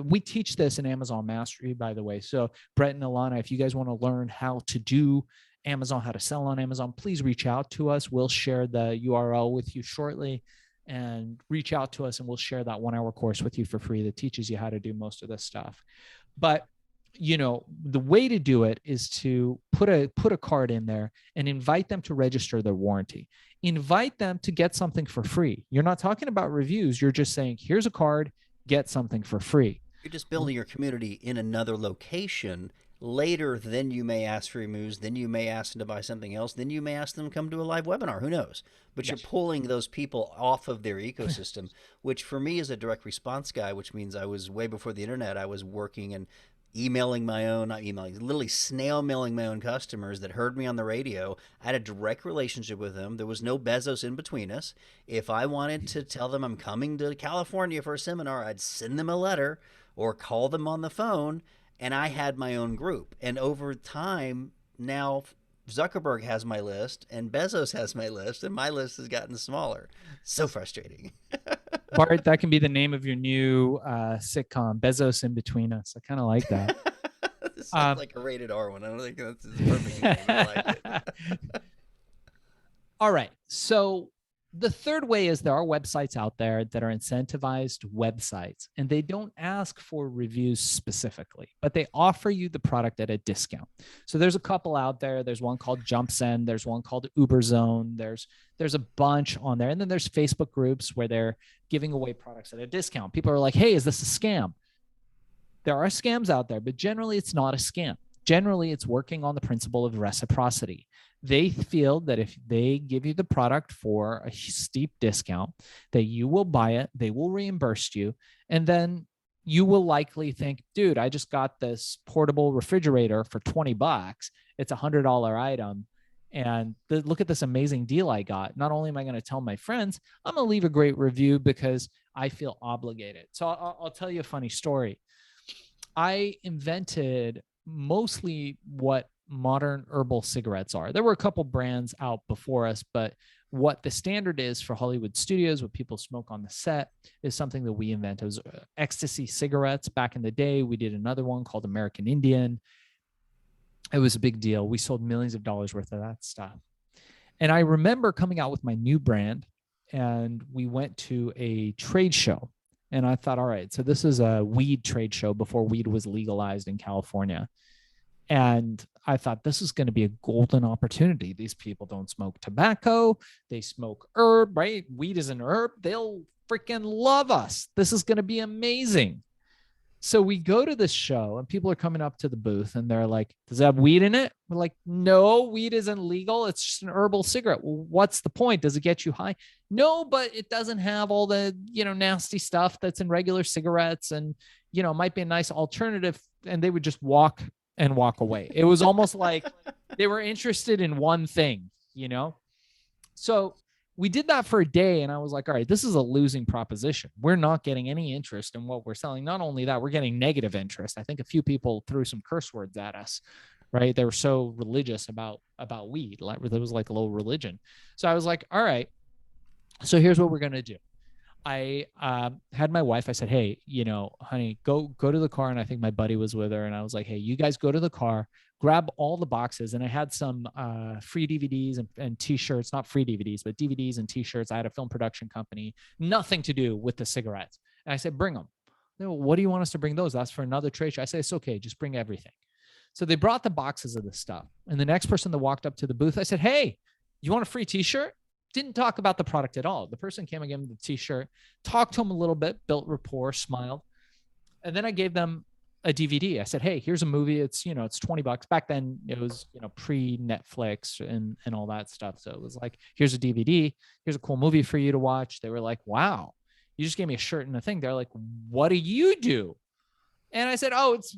we teach this in Amazon Mastery, by the way. So Brett and Ilana, if you guys want to learn how to do Amazon, how to sell on Amazon, please reach out to us. We'll share the URL with you shortly, and reach out to us and we'll share that 1-hour course with you for free that teaches you how to do most of this stuff. But the way to do it is to put a card in there and invite them to register their warranty. Invite them to get something for free. You're not talking about reviews. You're just saying, here's a card, get something for free. You're just building your community in another location. Later, then you may ask for removes, then you may ask them to buy something else, then you may ask them to come to a live webinar. Who knows? But yes, you're pulling those people off of their ecosystem, which for me is a direct response guy, which means I was way before the internet. I was working and literally snail mailing my own customers that heard me on the radio. I had a direct relationship with them. There was no Bezos in between us. If I wanted to tell them I'm coming to California for a seminar, I'd send them a letter or call them on the phone. And I had my own group. And over time, now Zuckerberg has my list and Bezos has my list, and my list has gotten smaller. So frustrating. Bart, that can be the name of your new sitcom, Bezos in Between Us. I kind of like that. This sounds like a rated R one. I don't think that's the perfect name. I like it. All right. So the third way is there are websites out there that are incentivized websites, and they don't ask for reviews specifically, but they offer you the product at a discount. So there's a couple out there. There's one called JumpSend. There's one called UberZone. There's a bunch on there. And then there's Facebook groups where they're giving away products at a discount. People are like, hey, is this a scam? There are scams out there, but generally it's not a scam. Generally, it's working on the principle of reciprocity. They feel that if they give you the product for a steep discount, that you will buy it, they will reimburse you, and then you will likely think, dude, I just got this portable refrigerator for $20. It's $100 item. And look at this amazing deal I got. Not only am I going to tell my friends, I'm going to leave a great review because I feel obligated. So I'll tell you a funny story. I invented mostly what modern herbal cigarettes are. There were a couple brands out before us, but what the standard is for Hollywood studios, what people smoke on the set, is something that we invented. It was ecstasy cigarettes back in the day. We did another one called American Indian. It was a big deal. We sold millions of dollars worth of that stuff. And I remember coming out with my new brand, and we went to a trade show. And I thought, all right, so this is a weed trade show before weed was legalized in California. And I thought this is going to be a golden opportunity. These people don't smoke tobacco, they smoke herb, right? Weed is an herb. They'll freaking love us. This is going to be amazing. So we go to this show and people are coming up to the booth and they're like, does it have weed in it? We're like, no, weed isn't legal. It's just an herbal cigarette. Well, what's the point? Does it get you high? No, but it doesn't have all the, nasty stuff that's in regular cigarettes, and, it might be a nice alternative. And they would just walk and walk away. It was almost like they were interested in one thing. So we did that for a day, and I was like, all right, this is a losing proposition. We're not getting any interest in what we're selling. Not only that, we're getting negative interest. I think a few people threw some curse words at us, right? They were so religious about weed. Like, there was like a little religion. So I was like, all right, so here's what we're going to do. I had my wife, I said, hey, honey, go to the car. And I think my buddy was with her. And I was like, hey, you guys go to the car, grab all the boxes. And I had some free DVDs and t-shirts, not free DVDs, but DVDs and t-shirts. I had a film production company, nothing to do with the cigarettes. And I said, bring them. They go, what do you want us to bring those? That's for another trade show. I said, it's okay. Just bring everything. So they brought the boxes of the stuff. And the next person that walked up to the booth, I said, hey, you want a free t-shirt? Didn't talk about the product at all. The person came and gave him the t-shirt, talked to him a little bit, built rapport, smiled. And then I gave them a DVD. I said, hey, here's a movie. It's, it's $20. Back then it was, pre-Netflix and all that stuff. So it was like, here's a DVD. Here's a cool movie for you to watch. They were like, wow, you just gave me a shirt and a thing. They're like, what do you do? And I said, oh, it's,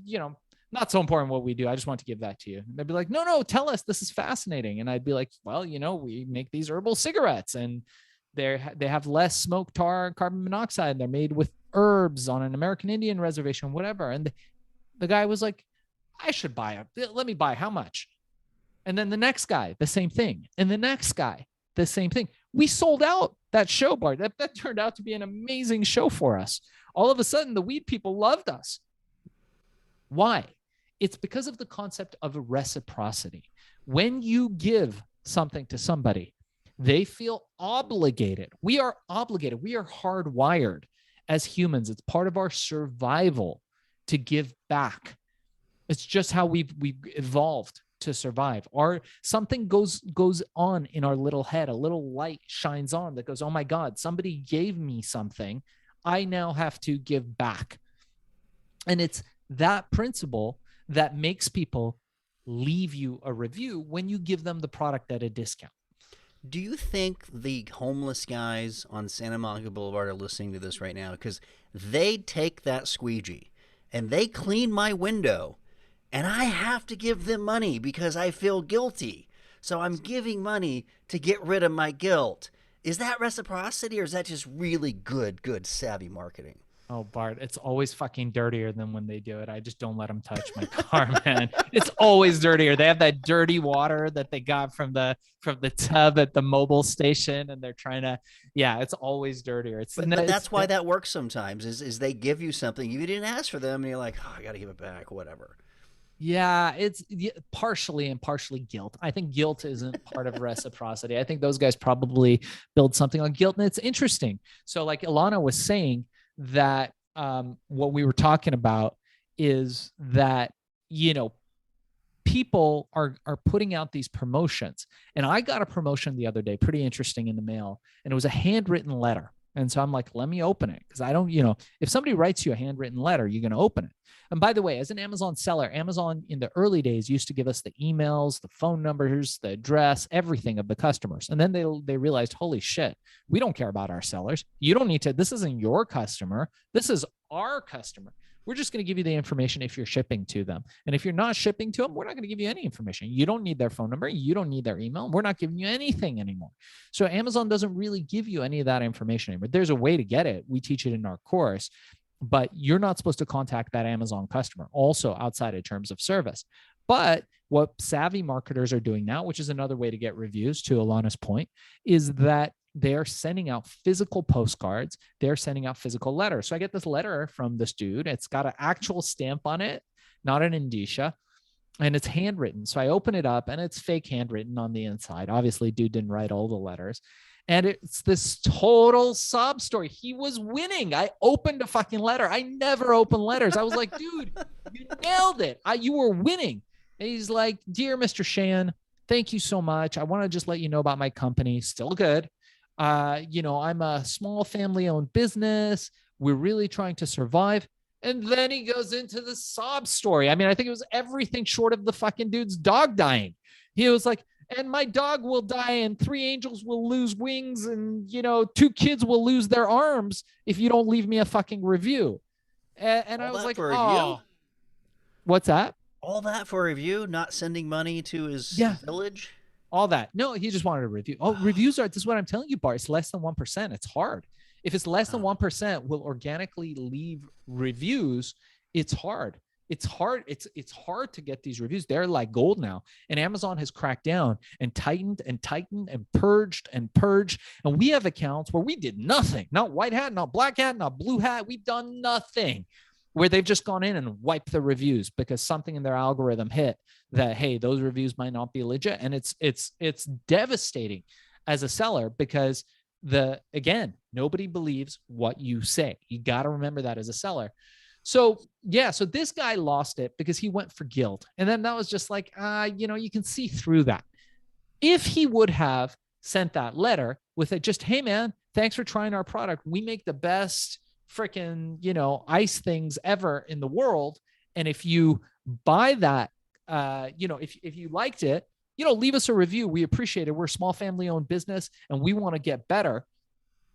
not so important what we do. I just want to give that to you. And they'd be like, no, tell us. This is fascinating. And I'd be like, well, we make these herbal cigarettes, and they have less smoke, tar, carbon monoxide. They're made with herbs on an American Indian reservation, whatever. And the guy was like, I should buy it. Let me buy. How much? And then the next guy, the same thing. And the next guy, the same thing. We sold out that show, Bart. That turned out to be an amazing show for us. All of a sudden, the weed people loved us. Why? It's because of the concept of reciprocity. When you give something to somebody, they feel obligated. We are obligated. We are hardwired as humans. It's part of our survival to give back. It's just how we've evolved to survive. Something goes on in our little head. A little light shines on that goes, oh my God, somebody gave me something. I now have to give back. And it's that principle that makes people leave you a review when you give them the product at a discount. Do you think the homeless guys on Santa Monica Boulevard are listening to this right now? Because they take that squeegee and they clean my window, and I have to give them money because I feel guilty. So I'm giving money to get rid of my guilt. Is that reciprocity, or is that just really good, savvy marketing? Oh, Bart, it's always fucking dirtier than when they do it. I just don't let them touch my car, man. It's always dirtier. They have that dirty water that they got from the tub at the mobile station, and they're trying to, it's always dirtier. But that's why that works sometimes, is they give you something you didn't ask for them, and you're like, oh, I got to give it back, whatever. Yeah, it's partially guilt. I think guilt isn't part of reciprocity. I think those guys probably build something on guilt. And it's interesting. So like Ilana was saying, that what we were talking about is that, people are putting out these promotions. And I got a promotion the other day, pretty interesting, in the mail. And it was a handwritten letter. And so I'm like, let me open it. Because I don't, if somebody writes you a handwritten letter, you're going to open it. And by the way, as an Amazon seller, Amazon in the early days used to give us the emails, the phone numbers, the address, everything of the customers. And then they realized, holy shit, we don't care about our sellers. You don't need to, this isn't your customer. This is our customer. We're just going to give you the information if you're shipping to them. And if you're not shipping to them, we're not going to give you any information. You don't need their phone number. You don't need their email. We're not giving you anything anymore. So Amazon doesn't really give you any of that information anymore. There's a way to get it. We teach it in our course, but you're not supposed to contact that Amazon customer also outside of terms of service. But what savvy marketers are doing now, which is another way to get reviews, to Alana's point, is that they're sending out physical postcards. They're sending out physical letters. So I get this letter from this dude. It's got an actual stamp on it, not an indicia. and it's handwritten. So I open it up and it's fake handwritten on the inside. Obviously, dude didn't write all the letters. And it's this total sob story. He was winning. I opened a fucking letter. I never open letters. I was like, dude, you nailed it. You were winning. And he's like, dear Mr. Shaahin, thank you so much. I want to just let you know about my company. Still good. I'm a small family owned business. We're really trying to survive. And then he goes into the sob story. I mean, I think it was everything short of the fucking dude's dog dying. He was like, and my dog will die, and 3 angels will lose wings, and 2 kids will lose their arms if you don't leave me a fucking review. And All I was that like, for a review? oh, what's that? All that for a review? Not sending money to his Yeah, village? all that. No, he just wanted a review. Oh, reviews are, this is what I'm telling you, Bart. It's less than 1%. It's hard. If it's less than Wow. 1% will organically leave reviews, it's hard. It's hard. It's hard to get these reviews. They're like gold now. And Amazon has cracked down and tightened and tightened and purged and purged. And we have accounts where we did nothing. Not white hat, not black hat, not blue hat. We've done nothing. Where they've just gone in and wiped the reviews because something in their algorithm hit that, hey, those reviews might not be legit. And it's devastating as a seller because nobody believes what you say. You got to remember that as a seller. So this guy lost it because he went for guilt. And then that was just like, you can see through that. If he would have sent that letter with it, just, hey man, thanks for trying our product. We make the best freaking, ice things ever in the world. And if you buy that, if you liked it, leave us a review. We appreciate it. We're a small family owned business and we want to get better.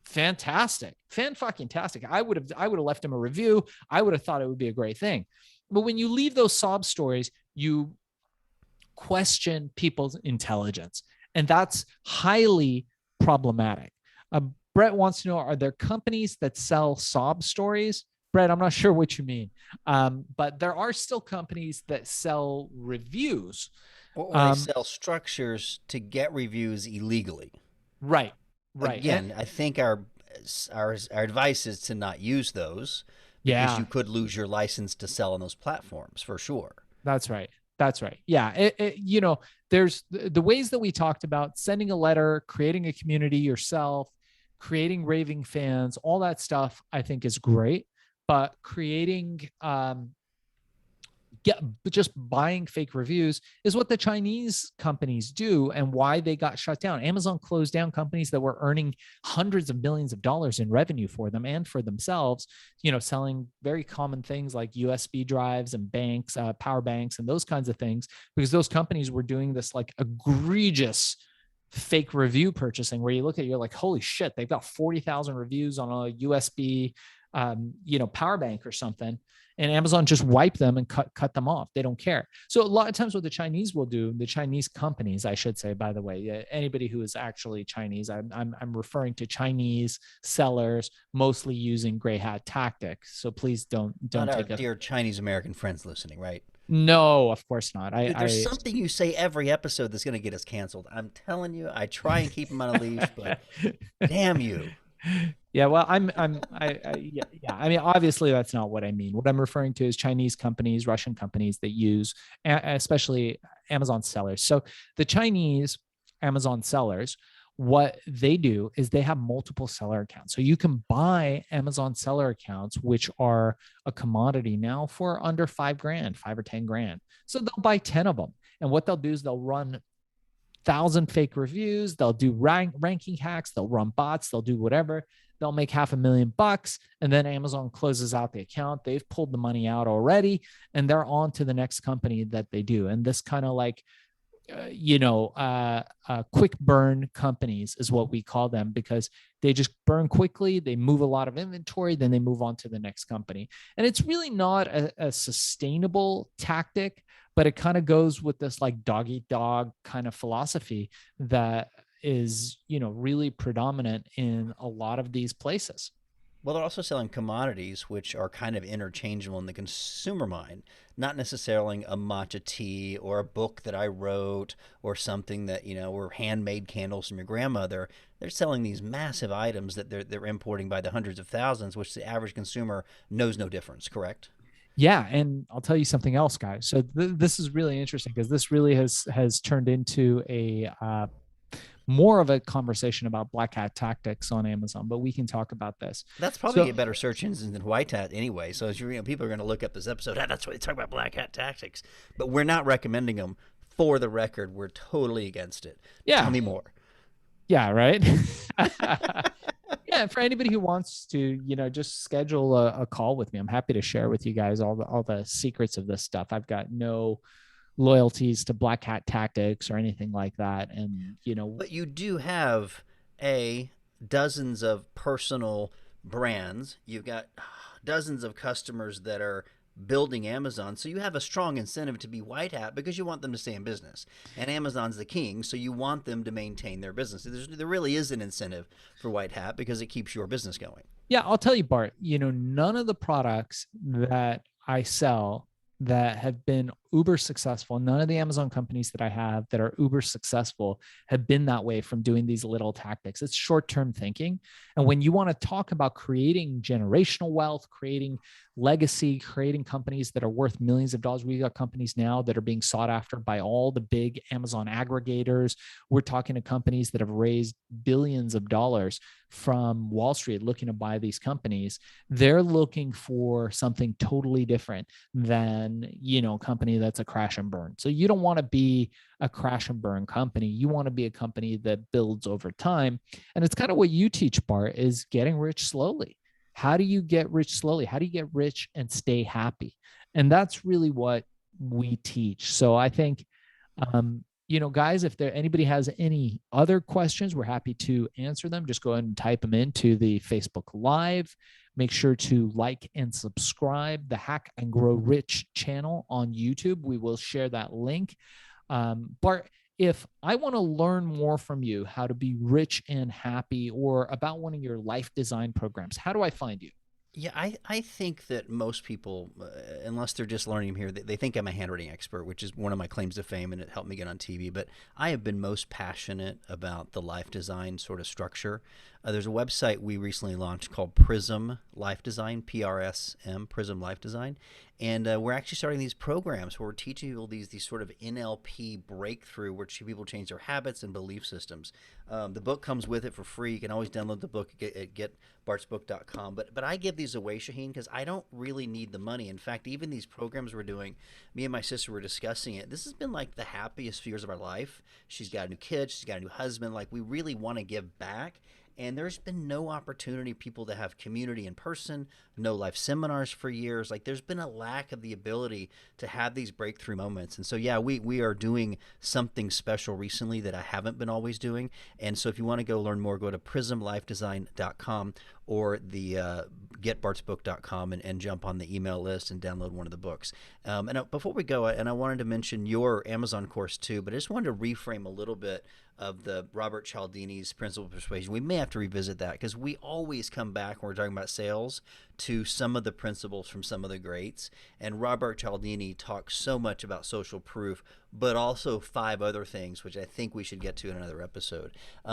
Fantastic. Fan-fucking-tastic. I would have left him a review. I would have thought it would be a great thing. But when you leave those sob stories, you question people's intelligence. And that's highly problematic. Brett wants to know, are there companies that sell sob stories? Brett, I'm not sure what you mean. But there are still companies that sell reviews. Or they sell structures to get reviews illegally. Right. Right. Again, I think our advice is to not use those because Yeah, you could lose your license to sell on those platforms for sure. that's right. That's right. Yeah. There's the ways that we talked about: sending a letter, creating a community yourself, creating raving fans, all that stuff I think is great. But creating just buying fake reviews is what the Chinese companies do and why they got shut down. Amazon closed down companies that were earning hundreds of millions of dollars in revenue for them and for themselves, selling very common things like USB drives and banks, power banks, and those kinds of things, because those companies were doing this like egregious fake review purchasing where you look at it, you're like, holy shit, they've got 40,000 reviews on a USB, power bank or something. And Amazon just wipe them and cut them off. They don't care. So a lot of times what the Chinese will do, the Chinese companies, I should say, by the way, anybody who is actually Chinese, I'm referring to Chinese sellers mostly using gray hat tactics. So please don't Not our take it. dear Chinese American friends listening, right? No, of course not. Dude, there's something you say every episode that's going to get us canceled. I'm telling you, I try and keep them on a leash, but damn you. Yeah, well, yeah. I mean, obviously, that's not what I mean. What I'm referring to is Chinese companies, Russian companies that use, especially Amazon sellers. So the Chinese Amazon sellers, what they do is they have multiple seller accounts. So you can buy Amazon seller accounts, which are a commodity now for under $5,000, 5 or 10 grand. So they'll buy 10 of them. And what they'll do is they'll run 1,000 fake reviews. They'll do ranking hacks. They'll run bots. They'll do whatever. They'll make $500,000, and then Amazon closes out the account. They've pulled the money out already, and they're on to the next company that they do. And this kind of like, quick burn companies is what we call them, because they just burn quickly. They move a lot of inventory, then they move on to the next company. And it's really not a sustainable tactic, but it kind of goes with this like dog eat dog kind of philosophy that is, really predominant in a lot of these places. Well, they're also selling commodities, which are kind of interchangeable in the consumer mind, not necessarily a matcha tea or a book that I wrote or something that, were handmade candles from your grandmother. They're selling these massive items that they're importing by the hundreds of thousands, which the average consumer knows no difference, correct? Yeah, and I'll tell you something else, guys. So this is really interesting because this really has turned into a more of a conversation about black hat tactics on Amazon, but we can talk about this. That's probably So a better search engine than white hat anyway. So as people are going to look up this episode. Ah, that's why they talk about black hat tactics. But we're not recommending them. For the record, we're totally against it. Tell yeah, me more. yeah, right. Yeah, for anybody who wants to, just schedule a call with me, I'm happy to share with you guys all the secrets of this stuff. I've got no loyalties to black hat tactics or anything like that, and But you do have a dozens of personal brands. You've got dozens of customers that are building Amazon. So you have a strong incentive to be white hat because you want them to stay in business. And Amazon's the king, so you want them to maintain their business. There really is an incentive for white hat because it keeps your business going. yeah, I'll tell you, Bart, none of the products that I sell that have been uber successful, none of the Amazon companies that I have that are uber successful have been that way from doing these little tactics. It's short-term thinking. And when you want to talk about creating generational wealth, creating legacy, creating companies that are worth millions of dollars, we got companies now that are being sought after by all the big Amazon aggregators. We're talking to companies that have raised billions of dollars from Wall Street looking to buy these companies. They're looking for something totally different than, a company that's a crash and burn. So you don't want to be a crash and burn company. You want to be a company that builds over time. And it's kind of what you teach, Bart, is getting rich slowly. How do you get rich slowly? How do you get rich and stay happy? And that's really what we teach. So I think guys, if anybody has any other questions, we're happy to answer them. Just go ahead and type them into the Facebook Live. Make sure to like and subscribe the Hack and Grow Rich channel on YouTube. We will share that link. Bart, if I want to learn more from you, how to be rich and happy, or about one of your life design programs, how do I find you? Yeah, I think that most people, unless they're just learning here, they think I'm a handwriting expert, which is one of my claims to fame, and it helped me get on TV. But I have been most passionate about the life design sort of structure. There's a website we recently launched called Prism Life Design, PRSM, Prism Life Design. And we're actually starting these programs where we're teaching people these sort of NLP breakthrough where people change their habits and belief systems. The book comes with it for free. You can always download the book at getbartsbook.com. But I give these away, Shaahin, because I don't really need the money. In fact, even these programs we're doing, me and my sister were discussing it. This has been like the happiest few years of our life. She's got a new kid. She's got a new husband. Like, we really want to give back. And there's been no opportunity for people to have community in person, no live seminars for years. Like, there's been a lack of the ability to have these breakthrough moments. And so, yeah, we are doing something special recently that I haven't been always doing. And so if you want to go learn more, go to prismlifedesign.com or the getbartsbook.com and jump on the email list and download one of the books. Before we go, I wanted to mention your Amazon course too, but I just wanted to reframe a little bit of the Robert Cialdini's Principle of Persuasion. We may have to revisit that because we always come back when we're talking about sales to some of the principles from some of the greats. And Robert Cialdini talks so much about social proof, but also 5 other things, which I think we should get to in another episode.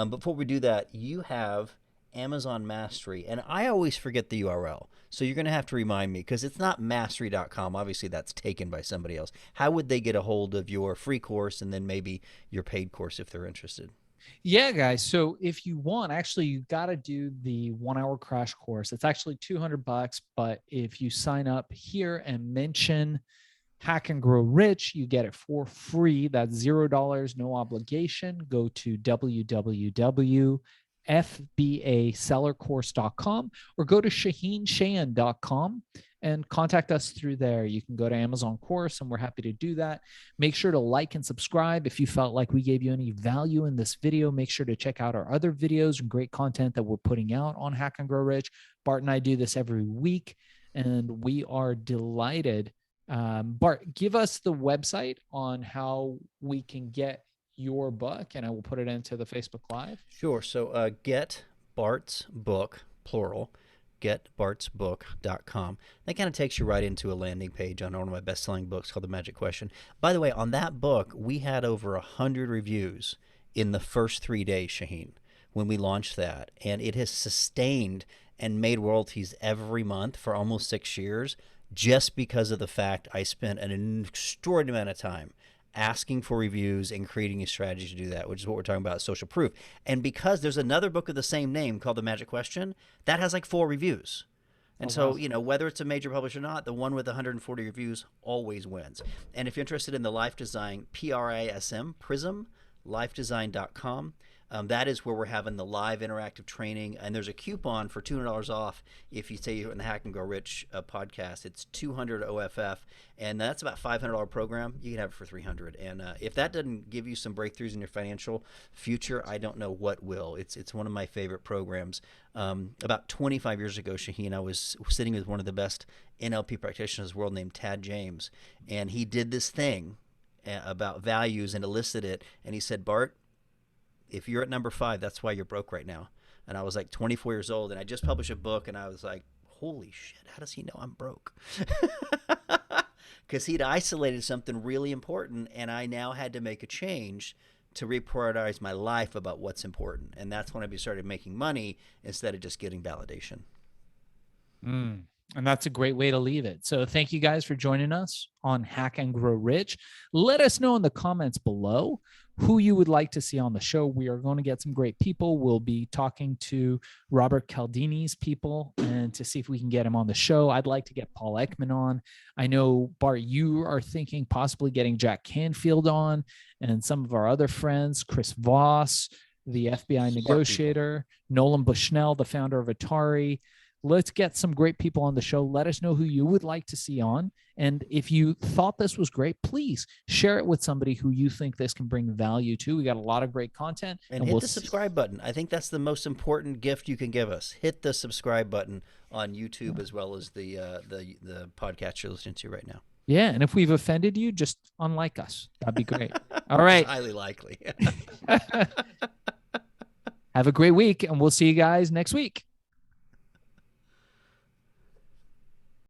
Before we do that, you have Amazon Mastery, and I always forget the URL. So you're going to have to remind me because it's not mastery.com. Obviously, that's taken by somebody else. How would they get a hold of your free course and then maybe your paid course if they're interested? Yeah, guys. So if you want, actually, you got to do the 1 hour crash course. It's actually $200, but if you sign up here and mention Hack and Grow Rich, you get it for free. That's $0, no obligation. Go to www.fbasellercourse.com or go to ShaahinShayan.com and contact us through there. You can go to Amazon Course, and we're happy to do that. Make sure to like and subscribe. If you felt like we gave you any value in this video, make sure to check out our other videos and great content that we're putting out on Hack and Grow Rich. Bart and I do this every week, and we are delighted. Bart, give us the website on how we can get your book, and I will put it into the Facebook Live. Sure. So get Bart's book, plural, getbartsbook.com. That kind of takes you right into a landing page on one of my best-selling books called The Magic Question. By the way, on that book, we had over 100 reviews in the first 3 days, Shaahin, when we launched that. And it has sustained and made royalties every month for almost 6 years just because of the fact I spent an extraordinary amount of time asking for reviews and creating a strategy to do that, which is what we're talking about, social proof. And because there's another book of the same name called The Magic Question that has like 4 reviews. And so, you know, whether it's a major publisher or not, the one with 140 reviews always wins. And if you're interested in the life design, PRISM, lifedesign.com. That is where we're having the live interactive training, and there's a coupon for $200 off if you say you're in the Hack and Grow Rich podcast. It's 200 OFF, and that's about $500 program. You can have it for $300. And if that doesn't give you some breakthroughs in your financial future, I don't know what will. It's one of my favorite programs. About 25 years ago, Shaahin, I was sitting with one of the best NLP practitioners in the world named Tad James, and he did this thing about values and elicited it, and he said, Bart, if you're at number 5, that's why you're broke right now. And I was like 24 years old, and I just published a book, and I was like, holy shit, how does he know I'm broke? Because he'd isolated something really important, and I now had to make a change to reprioritize my life about what's important. And that's when I started making money instead of just getting validation. And that's a great way to leave it. So thank you guys for joining us on Hack and Grow Rich. Let us know in the comments below who you would like to see on the show. We are going to get some great people. We'll be talking to Robert Cialdini's people and to see if we can get him on the show. I'd like to get Paul Ekman on. I know, Bart, you are thinking possibly getting Jack Canfield on, and some of our other friends, Chris Voss, the FBI negotiator, Nolan Bushnell, the founder of Atari. Let's get some great people on the show. Let us know who you would like to see on. And if you thought this was great, please share it with somebody who you think this can bring value to. We got a lot of great content. And hit the subscribe button. I think that's the most important gift you can give us. Hit the subscribe button on YouTube as well as the podcast you're listening to right now. Yeah, and if we've offended you, just unlike us. That'd be great. All right. Highly likely. Have a great week, and we'll see you guys next week.